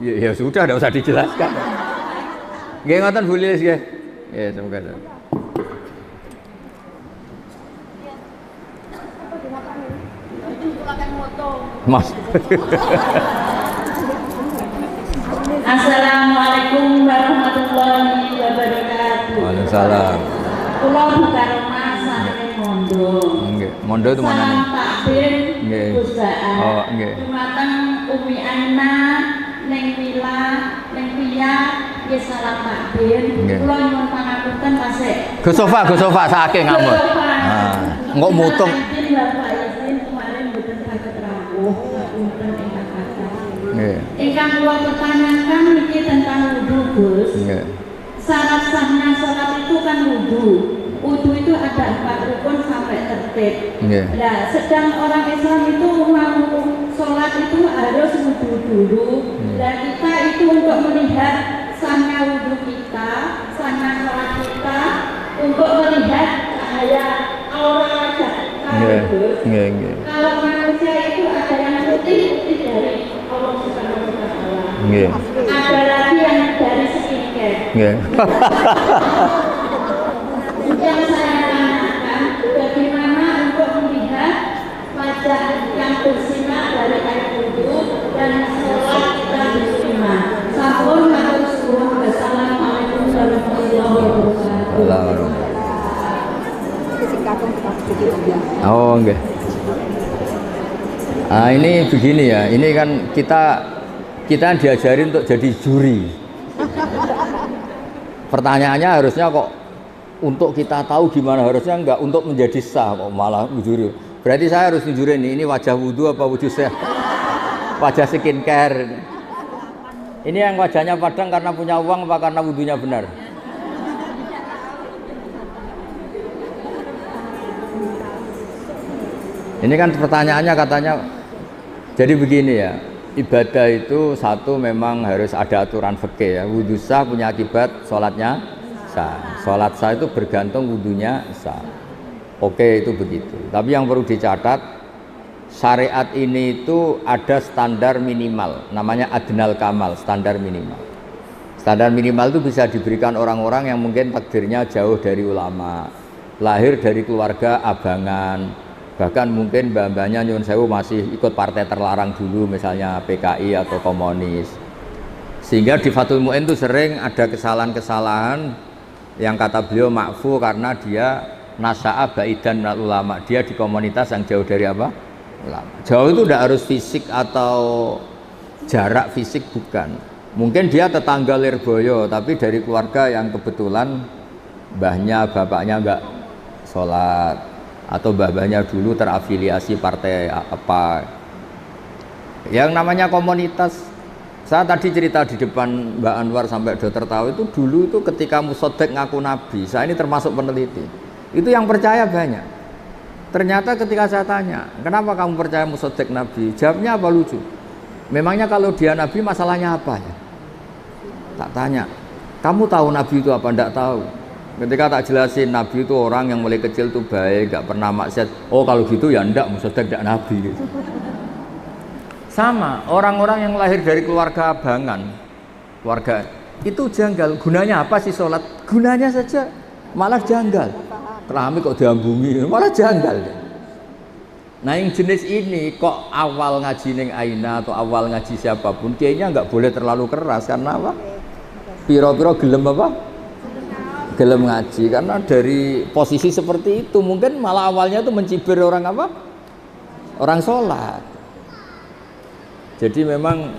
Ya sudah, enggak usah dijelaskan. Nggih ngoten Bu Lilis nggih. Ya semoga. Mas. Assalamualaikum warahmatullahi wabarakatuh. Waalaikumsalam. Kula bukan rumah santri Mondo. Nggih, Mondo itu mana nih? Salam takbir Nggih. Gusdaan. Oh, nggih. Dumateng Umi Ana, Neng Mila, Neng Pia, nggih salam takbir. Nggih. Kula nyuwun pangapunten tasik. Gus Sofa saking ngamun. Ah, engko mutung. Bapak izin kemarin mboten saged rawuh, ngapunten ingkang kathah. Nggih. Ingkang kula pertanyakan niki tentang wudu, Gus. Nggih. Syarat sahnya sholat itu kan wudu. Wudu itu ada 4 rukun sampai tertib. Nggih. Nah, sedang orang Islam itu mau sholat itu harus wudu dulu. Dan kita itu untuk melihat sahnya wudu kita, sahnya sholat kita, untuk melihat cahaya aura wajah. Nggih. Kalau manusia itu ada yang putih dari Allah Subhanahu wa Ta'ala. Nggih. Ada lagi yang dari skincare. Nggih. Yang saya tanyakan, bagaimana untuk melihat wajah yang bersinar dari air wudu dan sholat kita diterima. Sampun matur suwun. Wassalamualaikum warahmatullahi wabarakatuh. Oh, nggih. Ah, ini begini ya. Ini kan kita diajarin untuk jadi juri. Pertanyaannya harusnya kok untuk kita tahu gimana, harusnya enggak untuk menjadi sah kok malah juri. Berarti saya harus nunjurin ini wajah wudu apa wujud sah? Wajah skincare. Ini yang wajahnya padang karena punya uang apa karena wudunya benar? Ini kan pertanyaannya katanya. Jadi begini ya, ibadah itu satu memang harus ada aturan fikih ya. Wudu sah punya akibat sholatnya sah. Sholat sah itu bergantung wudunya sah. Oke, itu begitu. Tapi yang perlu dicatat, syariat ini itu ada standar minimal, namanya adnal kamal, standar minimal. Standar minimal itu bisa diberikan orang-orang yang mungkin takdirnya jauh dari ulama, lahir dari keluarga abangan, bahkan mungkin mbah-mbahnya nyuwun sewu masih ikut partai terlarang dulu, misalnya PKI atau komunis. Sehingga di Fathul Mu'in itu sering ada kesalahan-kesalahan yang kata beliau makfu karena dia nasa'a baidan minal ulama, dia di komunitas yang jauh dari apa? Ulama. Jauh itu tidak harus fisik atau jarak fisik, bukan. Mungkin dia tetangga Lirboyo tapi dari keluarga yang kebetulan mbahnya bapaknya enggak sholat, atau mbah-mbahnya dulu terafiliasi partai apa. Yang namanya komunitas, saya tadi cerita di depan Mbak Anwar sampai dokter tahu itu dulu itu ketika Musodek ngaku nabi, saya ini termasuk peneliti, itu yang percaya banyak. Ternyata ketika saya tanya, kenapa kamu percaya Musodek nabi? Jawabnya apa lucu. Memangnya kalau dia nabi masalahnya apa ya? Tak tanya, kamu tahu nabi itu apa? Enggak tahu. Ketika tak jelasin nabi itu orang yang mulai kecil tuh baik, gak pernah maksiat. Oh kalau gitu ya enggak, Musodek enggak nabi gitu. Sama orang-orang yang lahir dari keluarga abangan, keluarga itu janggal. Gunanya apa sih sholat? Gunanya saja malah janggal. Keramik kok diambungi, malah janggal. Nah yang jenis ini kok awal ngaji ning Aina atau awal ngaji siapapun kayaknya nggak boleh terlalu keras karena apa? Piro-piro gelem apa? Gelem ngaji karena dari posisi seperti itu mungkin malah awalnya itu mencibir orang apa? Orang sholat. Jadi memang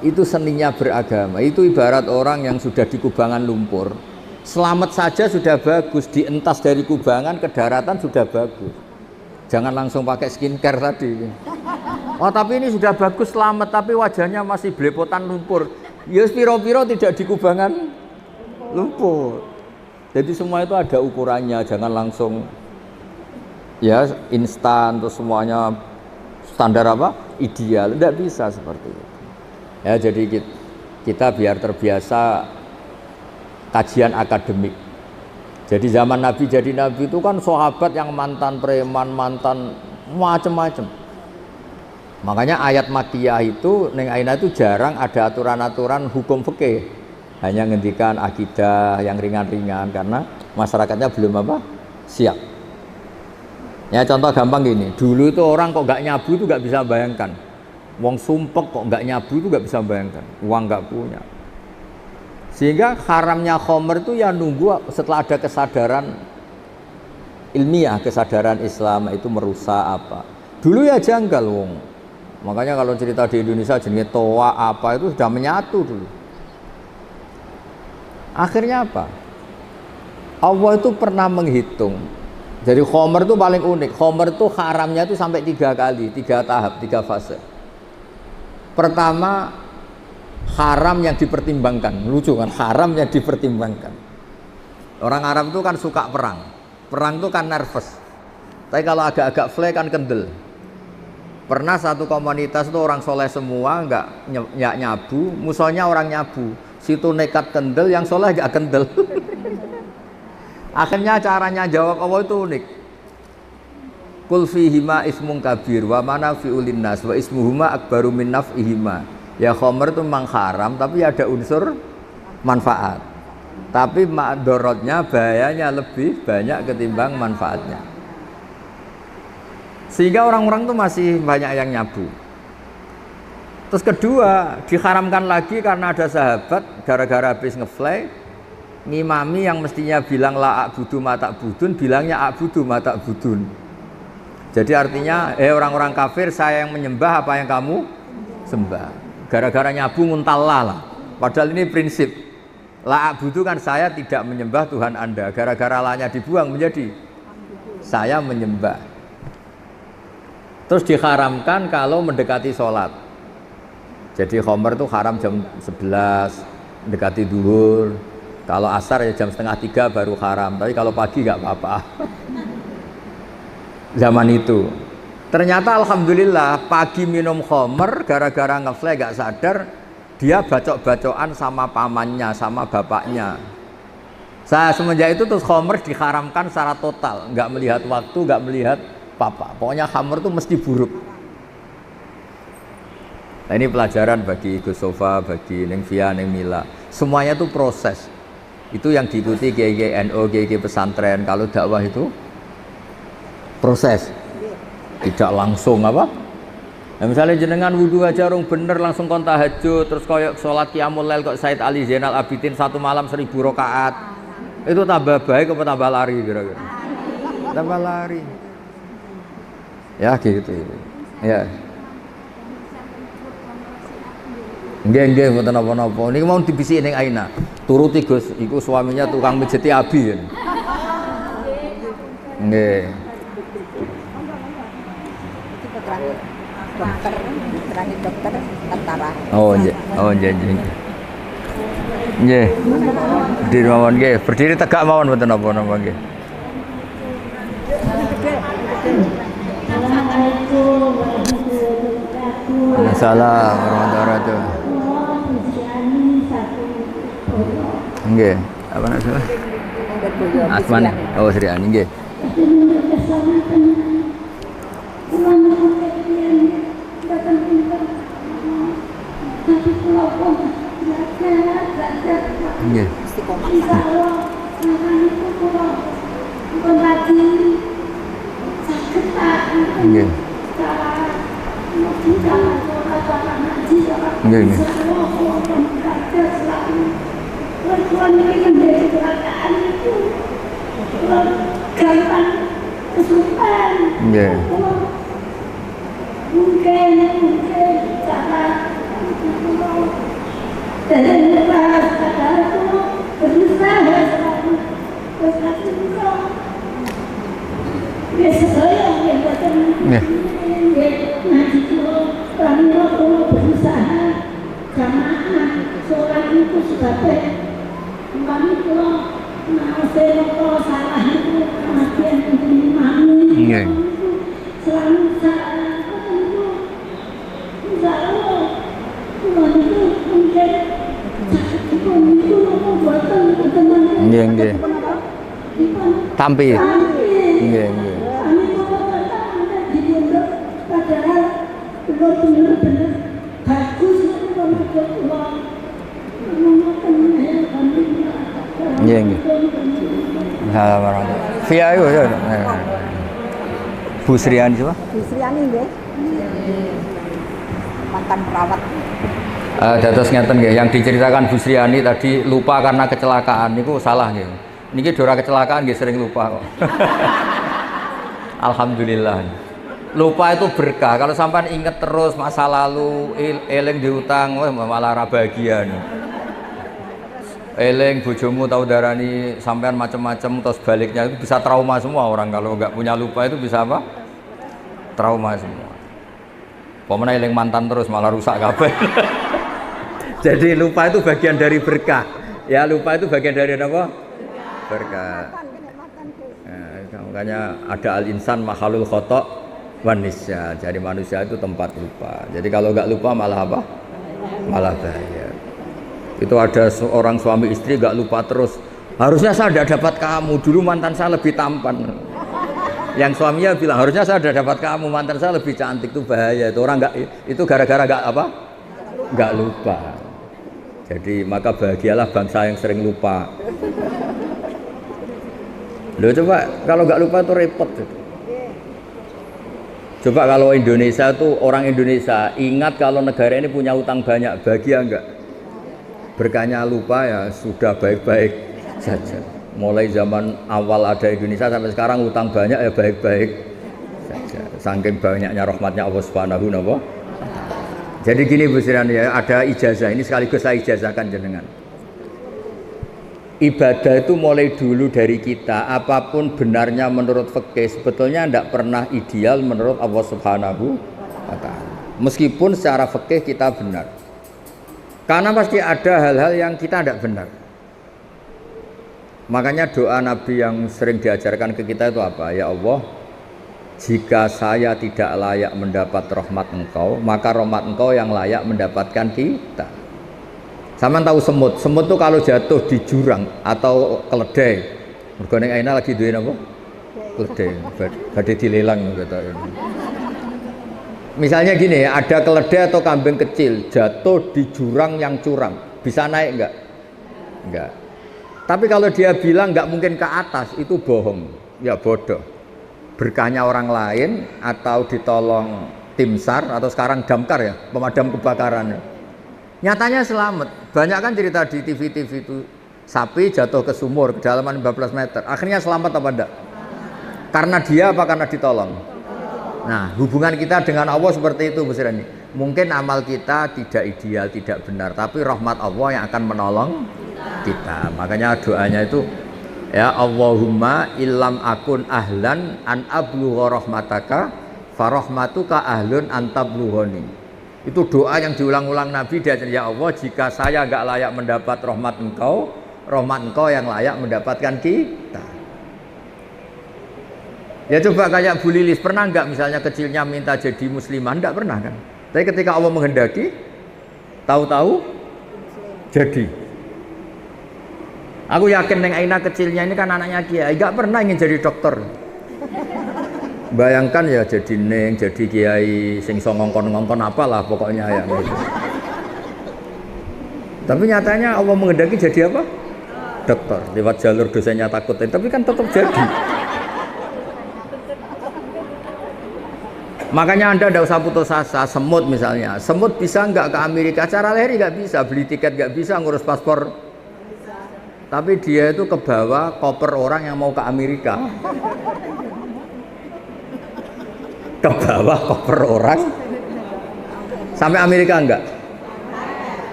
itu seninya beragama. Itu ibarat orang yang sudah di kubangan lumpur. Selamat saja sudah bagus, dientas dari kubangan ke daratan sudah bagus. Jangan langsung pakai skincare tadi. Oh tapi ini sudah bagus selamat tapi wajahnya masih belepotan lumpur. Ya piro-piro tidak di kubangan lumpur. Jadi semua itu ada ukurannya, jangan langsung ya instan terus semuanya standar apa? Ideal, tidak bisa seperti itu. Ya jadi kita biar terbiasa kajian akademik. Jadi zaman Nabi jadi Nabi itu kan sahabat yang mantan preman, mantan macam-macam. Makanya ayat Makkiyah itu Neng Aina itu jarang ada aturan-aturan hukum fikih. Hanya ngendikan akidah yang ringan-ringan karena masyarakatnya belum apa? Siap. Ya contoh gampang gini, dulu itu orang kok nggak nyabu itu nggak bisa bayangkan. Wong sumpek kok nggak nyabu itu nggak bisa bayangkan. Uang nggak punya. Sehingga haramnya khomer itu ya nunggu setelah ada kesadaran ilmiah, kesadaran Islam itu merusak apa. Dulu ya janggal wong. Makanya kalau cerita di Indonesia jenis toa apa itu sudah menyatu dulu. Akhirnya apa? Allah itu pernah menghitung. Jadi khomer itu paling unik. Khomer itu haramnya itu sampai 3 kali, 3 tahap, 3 fase. Pertama haram yang dipertimbangkan, lucu kan? Haram yang dipertimbangkan. Orang Arab itu kan suka perang. Perang itu kan nervous. Tapi kalau agak-agak fly kan kendel. Pernah satu komunitas itu orang soleh semua, nggak nyabu, musuhnya orang nyabu. Situ nekat kendel, yang soleh nggak kendel. Akhirnya caranya jawab Allah itu unik. Kul fihima ismun kabir wa manafi'ul linnas wa ismuhuma akbaru min naf'ihima. Ya khomer itu memang haram tapi ada unsur manfaat. Tapi madorotnya, bahayanya lebih banyak ketimbang manfaatnya. Sehingga orang-orang itu masih banyak yang nyabu. Terus kedua, diharamkan lagi karena ada sahabat gara-gara habis ngefly ngimami yang mestinya bilang la a'budu ma ta'budun, bilangnya a'budu ma ta'budun. Jadi artinya orang-orang kafir saya yang menyembah apa yang kamu sembah. Gara-gara nyabu nguntallah lah. Padahal ini prinsip la a'budu kan saya tidak menyembah Tuhan Anda. Gara-gara lanya dibuang menjadi saya menyembah. Terus diharamkan kalau mendekati sholat. Jadi khomer itu haram jam 11 mendekati duhur. Kalau asar ya jam 2:30 baru haram. Tapi kalau pagi nggak apa-apa. Zaman itu. Ternyata alhamdulillah pagi minum khomer gara-gara ngefly nggak sadar dia bacok-bacokan sama pamannya, sama bapaknya. Saya semenjak itu terus khomer diharamkan secara total, nggak melihat waktu, nggak melihat papa. Pokoknya khamr itu mesti buruk. Nah ini pelajaran bagi Gus Sofa, bagi Neng Via, Neng Mila. Semuanya itu proses. Itu yang diikuti kiai NU, kiai pesantren. Kalau dakwah itu proses, tidak langsung apa. Nah, misalnya jenengan wudhu aja orang bener langsung kon tahajud, terus koyok sholat qiyamul lail kok Said Ali Zainal Abidin 1 malam 1000 rakaat. Itu tambah baik apa tambah lari kira-kira? Tambah lari. Ya gitu. Ya. Nggih mboten napa-napa. Niki mau dibisiki ning Aina. Turuti Gus, iku suaminya tukang mijeti abi. Nggih. Dokter tentara. Oh nggih. Nggih. Berdiri mawon nggih. Berdiri tegak mawon mboten napa-napa nggih. Assalamualaikum warahmatullahi wabarakatuh. Nggih, apa namanya? Asman. Oh, Sri Ani nggih. Nggih. Nggih. Nggih, nggih. Nggih. Mungkin cara dan lepas kata itu berusaha selalu berusaha biasa yang buatan ngaji itu kami perlu berusaha jamaah sholat itu sebagai kami kalau kalau salah itu kematian itu mami selalu salah itu selalu itu mungkin itu buatan teman Nggih, nggih. Tampi. Nggih, nggih. padahal benar-benar bagus itu untuk uang. Nggih, nggih. Alhamdulillah. Via itu ya. Bu Sriani siapa? Bu Sriani nggih. Mantan perawat. Dados ngeten nggih, yang diceritakan Bu Sriani tadi lupa karena kecelakaan niku salah nggih. Niki dora kecelakaan nggih sering lupa kok. Alhamdulillah. Lupa itu berkah. Kalau sampean inget terus masa lalu, eling diutang, wah malah ra bahagia. Eling bojomu tau darani sampean macam-macam terus baliknya itu bisa trauma semua orang kalau nggak punya lupa itu bisa apa? Trauma semua. Pemene eling mantan terus malah rusak kabeh. Jadi lupa itu bagian dari berkah. Ya lupa itu bagian dari apa? Berkah. Nah, makanya ada al-insan mahalul khata' wan nisyan. Jadi manusia itu tempat lupa. Jadi kalau nggak lupa malah apa? Malah bahaya. Itu ada seorang suami istri nggak lupa terus. Harusnya saya tidak dapat kamu. Dulu mantan saya lebih tampan. Yang suaminya bilang harusnya saya tidak dapat kamu. Mantan saya lebih cantik. Itu bahaya. Itu orang nggak. Itu gara-gara nggak apa? Nggak lupa. Jadi maka bahagialah bangsa yang sering lupa. Loh coba kalau nggak lupa itu repot. Coba kalau Indonesia tuh orang Indonesia ingat kalau negara ini punya utang banyak, bahagia enggak? Berkahnya lupa ya sudah baik-baik saja. Mulai zaman awal ada Indonesia sampai sekarang utang banyak ya baik-baik saja. Saking banyaknya rahmatnya Allah Subhanahu wa ta'ala. Jadi gini Bu Sriani ya, ada ijazah ini sekaligus saya ijazahkan jenengan. Ibadah itu mulai dulu dari kita, apapun benarnya menurut fikih sebetulnya tidak pernah ideal menurut Allah Subhanahu wa ta'ala. Meskipun secara fikih kita benar. Karena pasti ada hal-hal yang kita tidak benar. Makanya doa Nabi yang sering diajarkan ke kita itu apa? Ya Allah, jika saya tidak layak mendapat rahmat Engkau, maka rahmat Engkau yang layak mendapatkan kita. Sama tahu semut? Semut itu kalau jatuh di jurang atau keledai, mergo ning aina lagi duwe napa? Keledai, badhe dilelang gitu. Misalnya gini, ada keledai atau kambing kecil jatuh di jurang yang curam, bisa naik enggak? Enggak. Tapi kalau dia bilang enggak mungkin ke atas, itu bohong, ya bodoh. Berkahnya orang lain atau ditolong tim SAR atau sekarang damkar ya, pemadam kebakaran. Nyatanya selamat. Banyak kan cerita di TV-TV itu sapi jatuh ke sumur kedalaman 15 meter. Akhirnya selamat apa enggak? Karena dia apa karena ditolong? Nah, hubungan kita dengan Allah seperti itu Bu Sriani. Mungkin amal kita tidak ideal, tidak benar, tapi rahmat Allah yang akan menolong kita. Makanya doanya itu ya Allahumma illam akun ahlan an ablugha rahmataka farahmatuka ahlun an tablughani. Itu doa yang diulang-ulang Nabi dia ya Allah, jika saya enggak layak mendapat rahmat Engkau yang layak mendapatkan kita. Ya coba kayak Bu Lilis, pernah enggak misalnya kecilnya minta jadi muslimah? Enggak pernah kan? Tapi ketika Allah menghendaki, tahu-tahu jadi. Aku yakin Neng Aina kecilnya ini kan anaknya Kiai, enggak pernah ingin jadi dokter. Bayangkan ya jadi Neng, jadi Kiai, sing so ngongkon-ngongkon apalah pokoknya ya gitu. Tapi nyatanya Allah menghendaki jadi apa? Dokter, lewat jalur dosanya takut, tapi kan tetap jadi. Makanya Anda tidak usah putus asa. Semut misalnya, semut bisa nggak ke Amerika? Cara lahir nggak bisa, beli tiket nggak bisa, ngurus paspor. Tapi dia itu kebawa koper orang yang mau ke Amerika. Kebawa koper orang sampai Amerika enggak?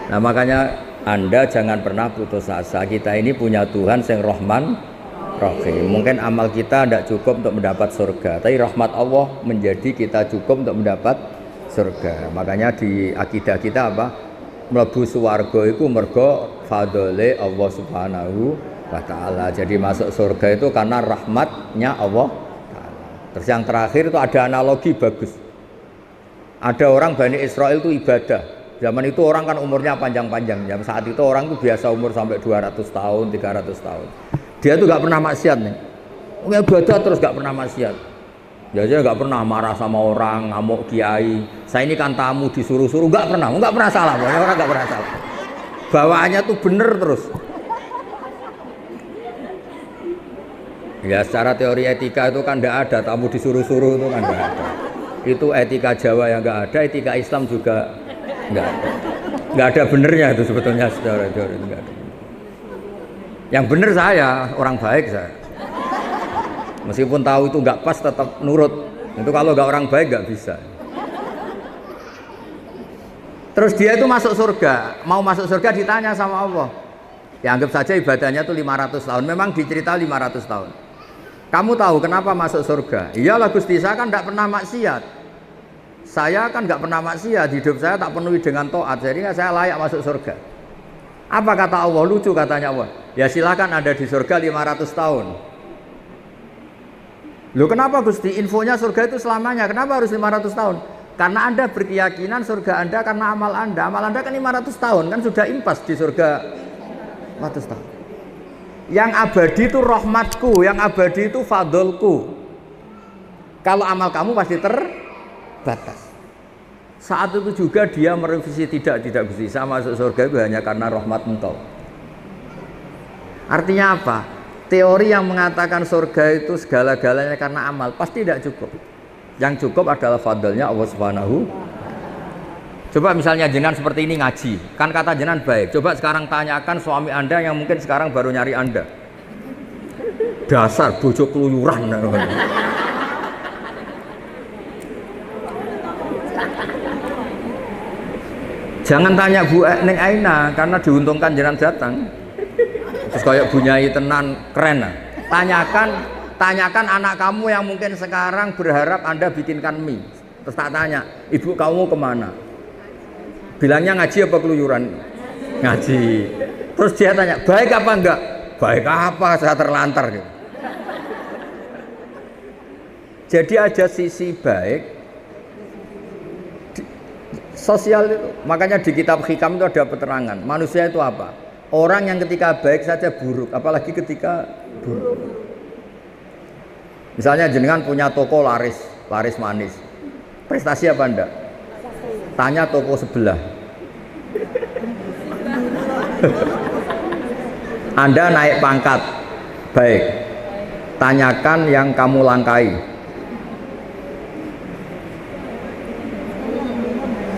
Nah makanya Anda jangan pernah putus asa. Kita ini punya Tuhan yang Rahman Rahim. Mungkin amal kita tidak cukup untuk mendapat surga, tapi rahmat Allah menjadi kita cukup untuk mendapat surga. Makanya di akidah kita apa? Mlebu swarga itu mergo fadhole Allah Subhanahu wa taala. Jadi masuk surga itu karena rahmatnya Allah taala. Terus yang terakhir itu ada analogi bagus. Ada orang Bani Israel itu ibadah. Zaman itu orang kan umurnya panjang-panjang. Jam saat itu orang itu biasa umur sampai 200 tahun, 300 tahun. Dia tuh nggak pernah maksiat nih. Ibadah terus nggak pernah maksiat. Dia nggak pernah marah sama orang, ngamuk kiai. Saya ini kan tamu disuruh-suruh, nggak pernah salah. Orang nggak pernah salah. Bawaannya tuh bener terus. Ya secara teori etika itu kan nggak ada tamu disuruh-suruh itu kan nggak ada. Itu etika Jawa yang nggak ada, etika Islam juga nggak ada. Nggak ada benernya itu sebetulnya secara teori itu nggak ada. Yang bener saya, orang baik saya. Meskipun tahu itu nggak pas tetap nurut. Itu kalau nggak orang baik nggak bisa. Terus dia itu masuk surga. Mau masuk surga ditanya sama Allah. Ya anggap saja ibadahnya itu 500 tahun. Memang dicerita 500 tahun. Kamu tahu kenapa masuk surga? Iyalah Gusti, saya kan tidak pernah maksiat. Saya kan nggak pernah maksiat. Hidup saya tak penuhi dengan taat. Jadi saya layak masuk surga. Apa kata Allah? Lucu katanya Allah. Ya silakan Anda di surga 500 tahun. Loh kenapa Gusti? Infonya surga itu selamanya. Kenapa harus 500 tahun? Karena Anda berkeyakinan surga Anda karena amal Anda. Amal Anda kan 500 tahun. Kan sudah impas di surga 500 tahun. Yang abadi itu rahmatku. Yang abadi itu fadlku. Kalau amal kamu pasti terbatas. Saat itu juga dia merevisi tidak Gusti, saya masuk surga itu hanya karena rahmat Engkau. Artinya apa? Teori yang mengatakan surga itu segala-galanya karena amal pasti tidak cukup. Yang cukup adalah fadlnya Allah Subhanahu. Coba misalnya jenengan seperti ini ngaji, kan kata jenengan baik. Coba sekarang tanyakan suami Anda yang mungkin sekarang baru nyari Anda. Dasar bojo keluyuran. Jangan tanya Bu Neng Aina karena diuntungkan jenengan datang. Terus kayak Bu Nyai tenan keren. Tanyakan anak kamu yang mungkin sekarang berharap Anda bikinkan mie. Terus tak tanya, ibu kamu kemana? Bilangnya ngaji apa keluyuran? Ngaji. Terus dia tanya, baik apa enggak? Baik apa? Saya terlantar. Gitu. Jadi ada sisi baik. Sosial itu, makanya di kitab Hikam itu ada keterangan manusia itu apa? Orang yang ketika baik saja buruk, apalagi ketika buruk. Misalnya jenengan punya toko laris manis, prestasi apa Anda? Tanya toko sebelah. Anda naik pangkat, baik. Tanyakan yang kamu langkai.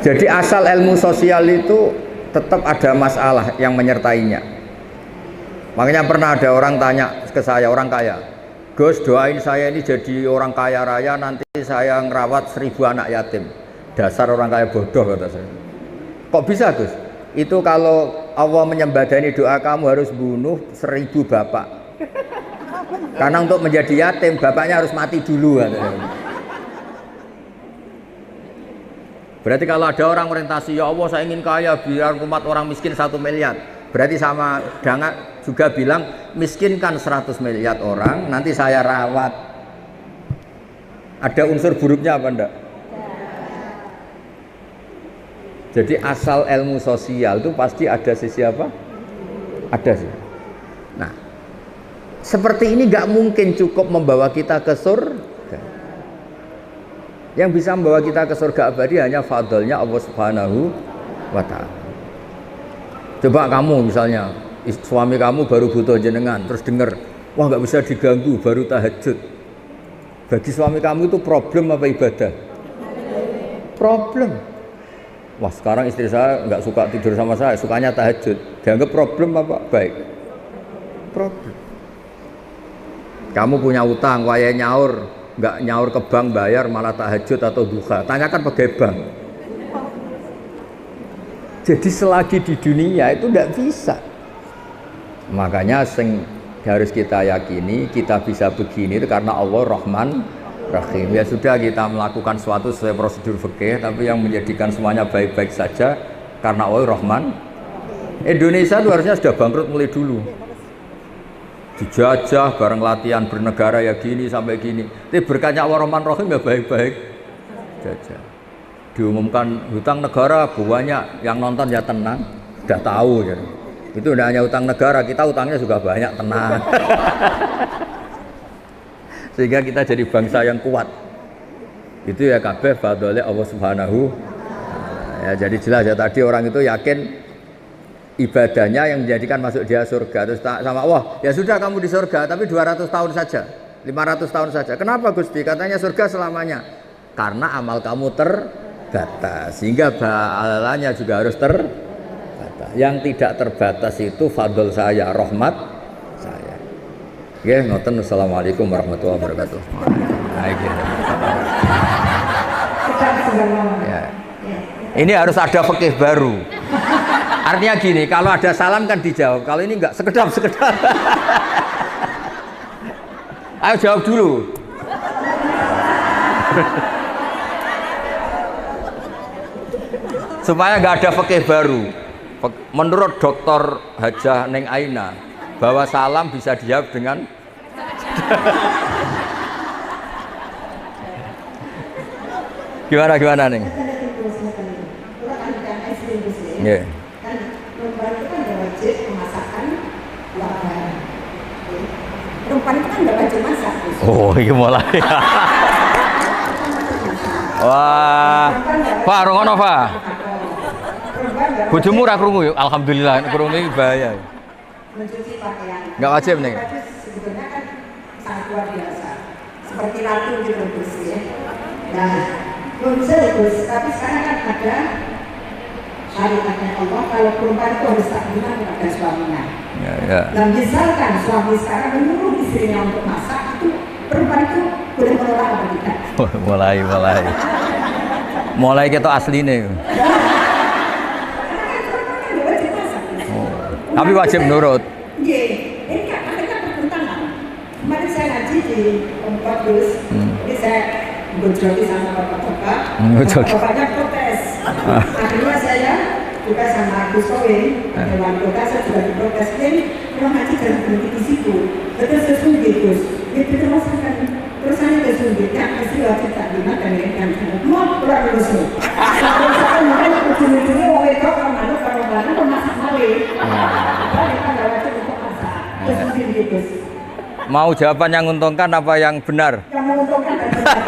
Jadi asal ilmu sosial itu tetap ada masalah yang menyertainya. Makanya pernah ada orang tanya ke saya, orang kaya, Gus doain saya ini jadi orang kaya raya, nanti saya ngerawat 1000 anak yatim. Dasar orang kaya bodoh kata saya. Kok bisa Gus? Itu kalau Allah menyembadani doa kamu harus bunuh 1000 bapak. Karena untuk menjadi yatim bapaknya harus mati dulu katanya. Berarti kalau ada orang orientasi, ya Allah saya ingin kaya biar umat orang miskin 1 miliar. Berarti sama dengan juga bilang miskinkan 100 miliar orang, nanti saya rawat. Ada unsur buruknya apa enggak? Jadi asal ilmu sosial itu pasti ada sisi apa? Ada sih. Nah, seperti ini nggak mungkin cukup membawa kita ke surga. Yang bisa membawa kita ke surga abadi hanya fadlnya Allah Subhanahu wa ta'ala. Coba kamu misalnya suami kamu baru butuh jenengan, terus dengar, wah nggak bisa diganggu, baru tahajud. Bagi suami kamu itu problem apa ibadah? problem. Wah sekarang istri saya nggak suka tidur sama saya, sukanya tahajud. Dianggap problem apa? Baik. Problem. Kamu punya utang, waya nyaur, nggak nyaur ke bank bayar malah tahajud atau duha. Tanyakan pakai bank. Jadi selagi di dunia itu tidak bisa. Makanya harus kita yakini kita bisa begini itu karena Allah Rahman Rahim. Ya sudah kita melakukan suatu sesuai prosedur fikih, tapi yang menjadikan semuanya baik-baik saja karena Allah Rahman. Indonesia itu harusnya sudah bangkrut mulai dulu. Dijajah bareng latihan bernegara ya gini sampai gini. Tapi berkatnya Allah Rahman Rahim ya baik-baik saja. Diumumkan hutang negara banyak, yang nonton ya tenang, sudah tahu ya. Itu tidak hanya hutang negara, kita hutangnya juga banyak, tenang. Sehingga kita jadi bangsa yang kuat. Itu ya kabeh fadhole Allah Subhanahu. Ya jadi jelas ya tadi orang itu yakin ibadahnya yang menjadikan masuk dia surga. Terus sama Allah, ya sudah kamu di surga tapi 200 tahun saja, 500 tahun saja. Kenapa Gusti? Katanya surga selamanya. Karena amal kamu terbatas, sehingga pahalanya juga harus terbatas. Yang tidak terbatas itu fadl saya, rahmat saya. Oke, ngoten. Assalamualaikum warahmatullahi wabarakatuh. Ya. Ini harus ada fikih baru. Artinya gini, kalau ada salam kan dijawab. Kalau ini enggak, sekedap. Ayo jawab dulu. Supaya nggak ada fikih baru. Menurut Dr. Hajah Neng Aina, bahwa salam bisa dijawab dengan gimana Neng? Yeah. Perempuan itu kan nggak wajib memasakkan lapangan. Perempuan itu kan nggak wajib masak. Oh, ini mulai. Wah, Pak, rungono Pak. Bojomu ra krungu yuk, alhamdulillah. Krungu iki bahaya. Mencuci pakaian. Nggak wajib nih. Sebetulnya kan sangat luar biasa. Seperti ratu gitu Gus ya. Nah, belum Gus, tapi sekarang kan ada syariatnya Allah kalau perempuan itu harus taat kepada suaminya. Ya. Dan misalkan suami sekarang menyuruh istrinya untuk masak, itu perempuan itu boleh menolak atau tidak? Mulai kita aslinya. Tapi wajib nurut. Iya, ini kan mereka bertentangan. Kemarin saya ngaji di tempat Gus, ini saya berjoki sama bapak-bapak. Bapaknya protes. Akhirnya saya juga sama Gus Kowe, Dewan Kota, saya juga diprotes. Ini orang ngaji jangan berhenti di situ. Betul sesuai Gus. Itu masakan. Terus saya kesulitan, pasti wajib tak dimakan dengan mau kurang lusuh. Saya mungkin ujung-ujungnya mau itu kalau baru masak malik. Kita nggak wajib untuk masak. Kesulitan gitu. Mau jawaban yang menguntungkan apa yang benar? Yang menguntungkan dan benar.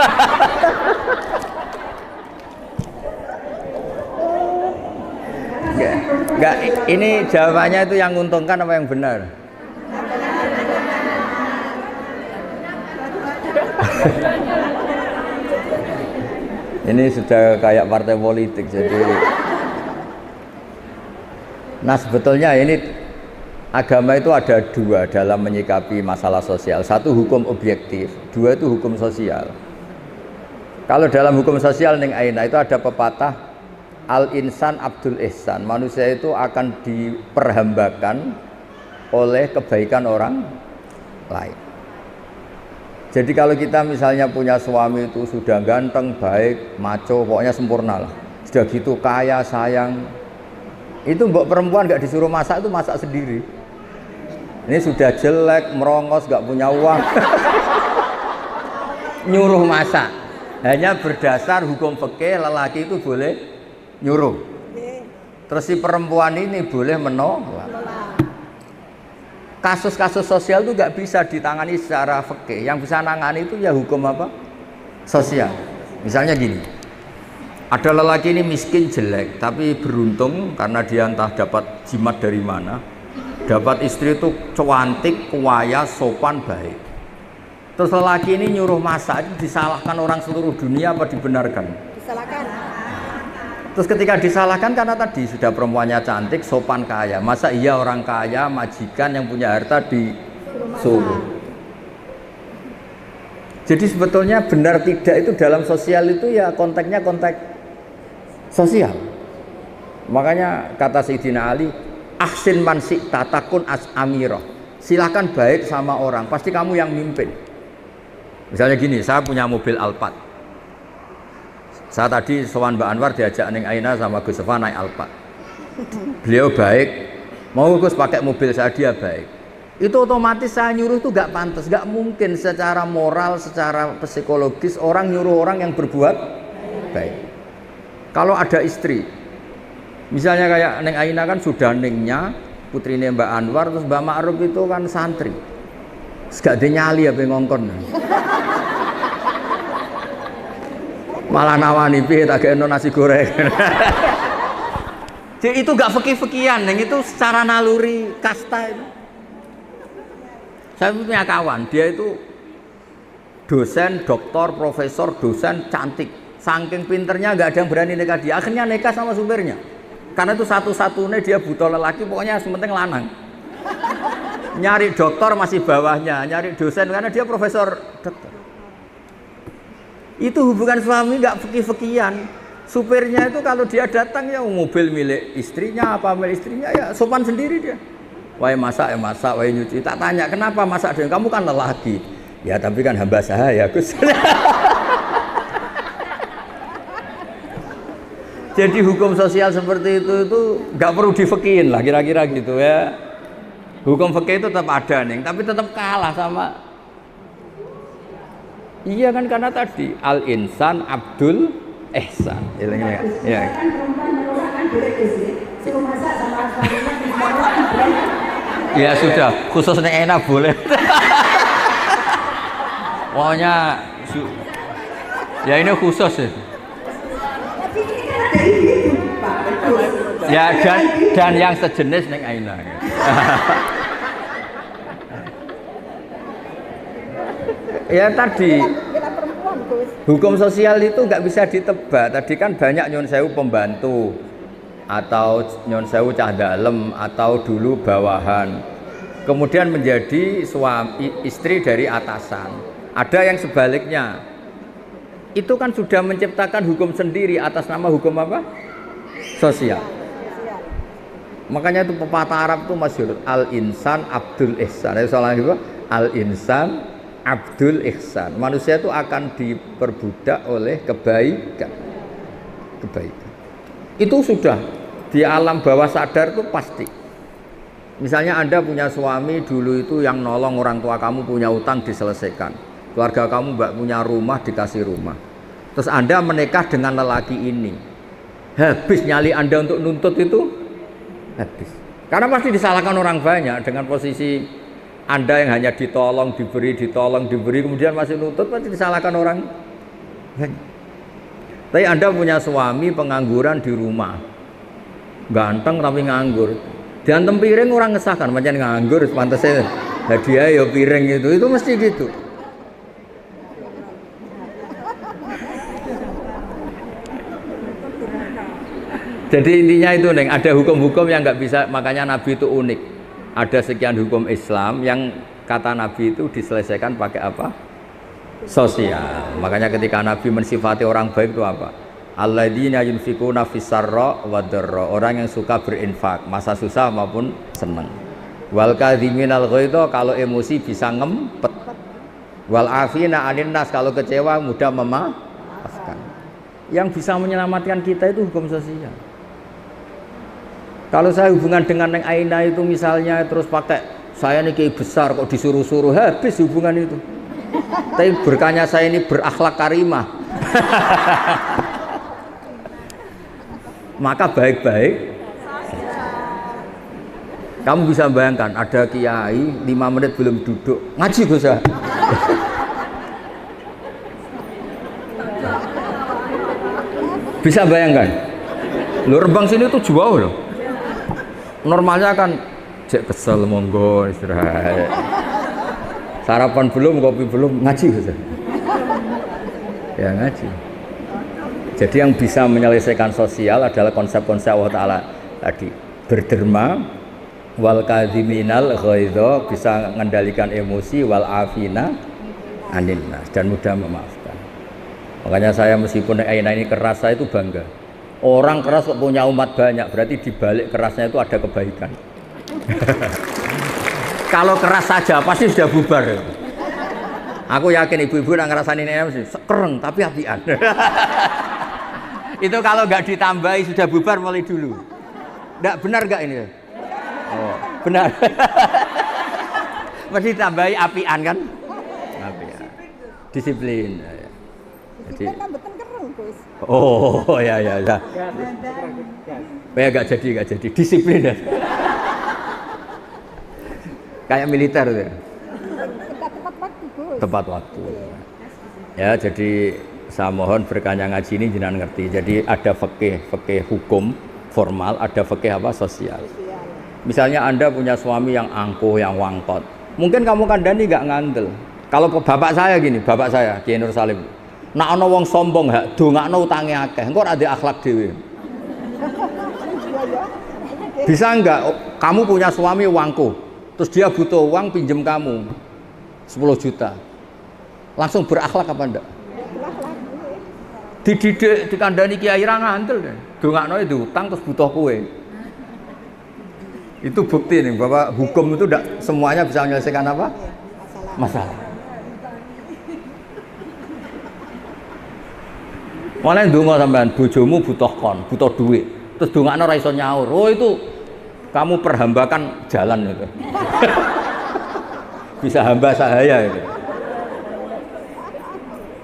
Enggak, ini jawabannya itu yang menguntungkan apa yang benar? Ini sudah kayak partai politik jadi. Nah sebetulnya ini agama itu ada dua dalam menyikapi masalah sosial. Satu hukum objektif, dua itu hukum sosial. Kalau dalam hukum sosial Neng Aina itu ada pepatah Al-insan Abdul Ihsan, manusia itu akan diperhambakan oleh kebaikan orang lain. Jadi kalau kita misalnya punya suami itu sudah ganteng, baik, maco, pokoknya sempurna lah. Sudah gitu kaya, sayang. Itu mbok perempuan gak disuruh masak itu masak sendiri. Ini sudah jelek, merongos, gak punya uang. Nyuruh masak. Hanya berdasar hukum fikih lelaki itu boleh nyuruh. Terus si perempuan ini boleh menolak. Kasus-kasus sosial itu nggak bisa ditangani secara fikih. Yang bisa nangani itu ya hukum apa? Sosial. Misalnya gini, ada lelaki ini miskin jelek, tapi beruntung karena dia entah dapat jimat dari mana, dapat istri itu cantik, kuaya, sopan, baik. Terus lelaki ini nyuruh masak, itu disalahkan orang seluruh dunia apa dibenarkan? Disalahkan. Terus ketika disalahkan karena tadi sudah perempuannya cantik, sopan kaya. Masa iya orang kaya, majikan yang punya harta disuruh. Jadi sebetulnya benar tidak itu dalam sosial itu ya konteksnya konteks sosial. Makanya kata Sayyidina Ali, ahsin man syi'ta takun as amirah. Silakan baik sama orang, pasti kamu yang mimpin. Misalnya gini, saya punya mobil Alphard. Saya tadi sowan Mbak Anwar diajak Neng Aina sama Gus Sofa naik Alphard. Beliau baik, mau Gus pakai mobil saya, dia baik. Itu otomatis saya nyuruh itu gak pantas, gak mungkin secara moral, secara psikologis orang nyuruh orang yang berbuat baik. Kalau ada istri, misalnya kayak Neng Aina kan sudah nengnya, putrinya Mbak Anwar, terus Mbak Ma'ruf itu kan santri. Gak dinyali apa ngongkon. Malah nawani piye tak geno nasi goreng. Jadi itu gak fikih-fikihan, Neng, itu secara naluri kasta itu. Saya punya kawan, dia itu dosen, doktor, profesor, dosen, cantik. Saking pinternya gak ada yang berani nikah dia. Akhirnya nikah sama supirnya. Karena itu satu-satunya dia butuh lelaki, pokoknya sementing lanang. Nyari dokter masih bawahnya, nyari dosen karena dia profesor dokter. Itu hubungan suami nggak fikih-fikihan. Supirnya itu kalau dia datang ya mobil milik istrinya apa milik istrinya ya sopan sendiri dia. Wahai masak ya masak, wahai nyuci. Tak tanya kenapa masak dia, kamu kan lelaki. Ya tapi kan hamba sahaya Gus. Jadi hukum sosial seperti itu nggak perlu difikihin lah kira-kira gitu ya. Hukum fikih itu tetap ada nih, tapi tetap kalah sama. Iya kan karena tadi al insan abdul ihsan. Ya. Ya sudah, khususnya enak boleh. Pokoknya ya ini khusus ya. Ya dan yang sejenis Neng Aina. Ya tadi hukum sosial itu nggak bisa ditebak. Tadi kan banyak nyon sewu pembantu atau nyon sewu cah dalem atau dulu bawahan. Kemudian menjadi suami istri dari atasan. Ada yang sebaliknya. Itu kan sudah menciptakan hukum sendiri atas nama hukum apa? Sosial. Makanya itu pepatah Arab itu masyhur al-insan abdul ihsan. Itu soalnya apa? Al-insan abdul ihsan. Manusia itu akan diperbudak oleh kebaikan. Kebaikan. Itu sudah di alam bawah sadar itu pasti. Misalnya Anda punya suami dulu itu yang nolong orang tua kamu punya utang diselesaikan. Keluarga kamu mbak punya rumah dikasih rumah. Terus Anda menikah dengan lelaki ini. Habis nyali Anda untuk nuntut itu habis. Karena pasti disalahkan orang banyak dengan posisi Anda yang hanya ditolong, diberi, kemudian masih nuntut pasti disalahkan orang banyak. Tapi Anda punya suami pengangguran di rumah. Ganteng tapi nganggur. Diantem piring orang ngesahkan macam nganggur pantasnya hadiah ya piring itu mesti gitu. Jadi intinya itu Neng, ada hukum-hukum yang nggak bisa, makanya Nabi itu unik. Ada sekian hukum Islam yang kata Nabi itu diselesaikan pakai apa? Sosial. Makanya ketika Nabi mensifati orang baik itu apa? Alladzina yunfikuna fis-sarra wad-dharra. Orang yang suka berinfak masa susah maupun senang. Wal kadhiminal ghaidha, kalau emosi bisa ngempet. Wal afina 'anil nas, kalau kecewa mudah memaafkan. Yang bisa menyelamatkan kita itu hukum sosial. Kalau saya hubungan dengan Neng Aina itu misalnya terus pakai saya ini kiai besar kok disuruh-suruh, habis hubungan itu. Tapi berkahnya saya ini berakhlak karimah. Maka baik-baik. Kamu bisa bayangkan ada kiai 5 menit belum duduk ngaji Gus ya. Bisa bayangkan? Lo Rembang sini tuh jauh loh. Normalnya kan cek kesel monggo istirahat. Sarapan belum, kopi belum, ngaji Gus. Ya ngaji. Jadi yang bisa menyelesaikan sosial adalah konsep-konsep Allah Ta'ala tadi, berderma, wal kadhiminal ghaidha, bisa mengendalikan emosi, wal afina anin nas, dan mudah memaafkan. Makanya saya meskipun ini keras, saya itu bangga. Orang keras kok punya umat banyak, berarti di balik kerasnya itu ada kebaikan. Kalau keras saja pasti sudah bubar. Aku yakin ibu-ibu yang ngerasain ini mesti kereng tapi apian. Itu kalau nggak ditambahi sudah bubar mulai dulu. Nggak benar nggak ini? Oh, benar. Mesti tambahi apian kan? Apian. Disiplin. Jadi, oh ya. Nggak jadi disiplin ya. Kayak militer tuh. Tepat waktu. Ya, jadi saya mohon berkahnya ngaji ini jenengan ngerti. Jadi ada fikih hukum formal, ada fikih apa sosial. Misalnya Anda punya suami yang angkuh, yang wangkot. Mungkin kamu kandani nggak ngandel. Kalau bapak saya gini, bapak saya Kiai Nur Salim. Nak ana wong sombong hak dongakno utange akeh. Engko ora ndek akhlak dhewe. Bisa enggak kamu punya suami wangkuh, terus dia butuh uang pinjem kamu 10 juta. Langsung berakhlak apa enggak? Dididik dikandani kiai ra ngandel deh. Dongakno itu utang terus butuh kue. Itu bukti nih bahwa hukum itu enggak semuanya bisa menyelesaikan apa? Masalah. Malah ndonga sampean bojomu butuh kon, butuh duit. Terus dongakno ra iso nyaur. Oh itu kamu perhambakan jalan itu. Bisa hamba sahaya itu.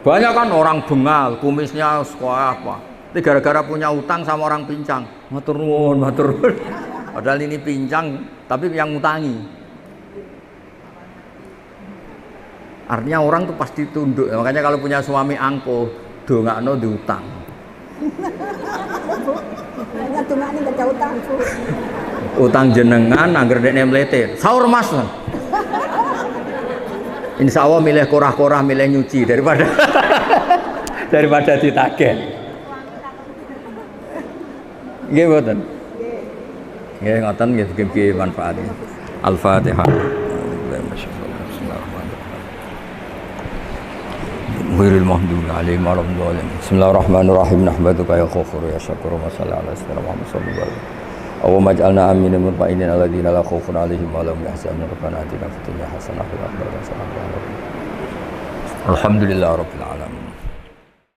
Banyak kan orang bengal, kumisnya sekolah apa. Tapi gara-gara punya utang sama orang pincang. Matur nuwun. Padahal ini pincang, tapi yang ngutangi. Artinya orang tuh pasti tunduk. Makanya kalau punya suami angkuh, dongakno diutang. Utang jenengan angger dekne mlete. Saur Mas. Insya Allah milih korah-korah, milih nyuci daripada ditagih. Nggih mboten. Nggih ngoten nggih mugi manfaat. Al-Fatihah. Ghairil maghdubi 'alaihim waladdallin. Bismillahirrahmanirrahim. Nahmaduka ya Ghafur ya Syakur wa salli ala sayyidina Muhammad sallallahu alaihi wasallam. Allahumma ij'alna aminin mutma'innin alladzina la khaufun 'alaihim wa lahum yahzanun. Rabbana atina fid dunya hasanah wa fil akhirati hasanah wa qina adzabannar. Alhamdulillahirabbil alamin.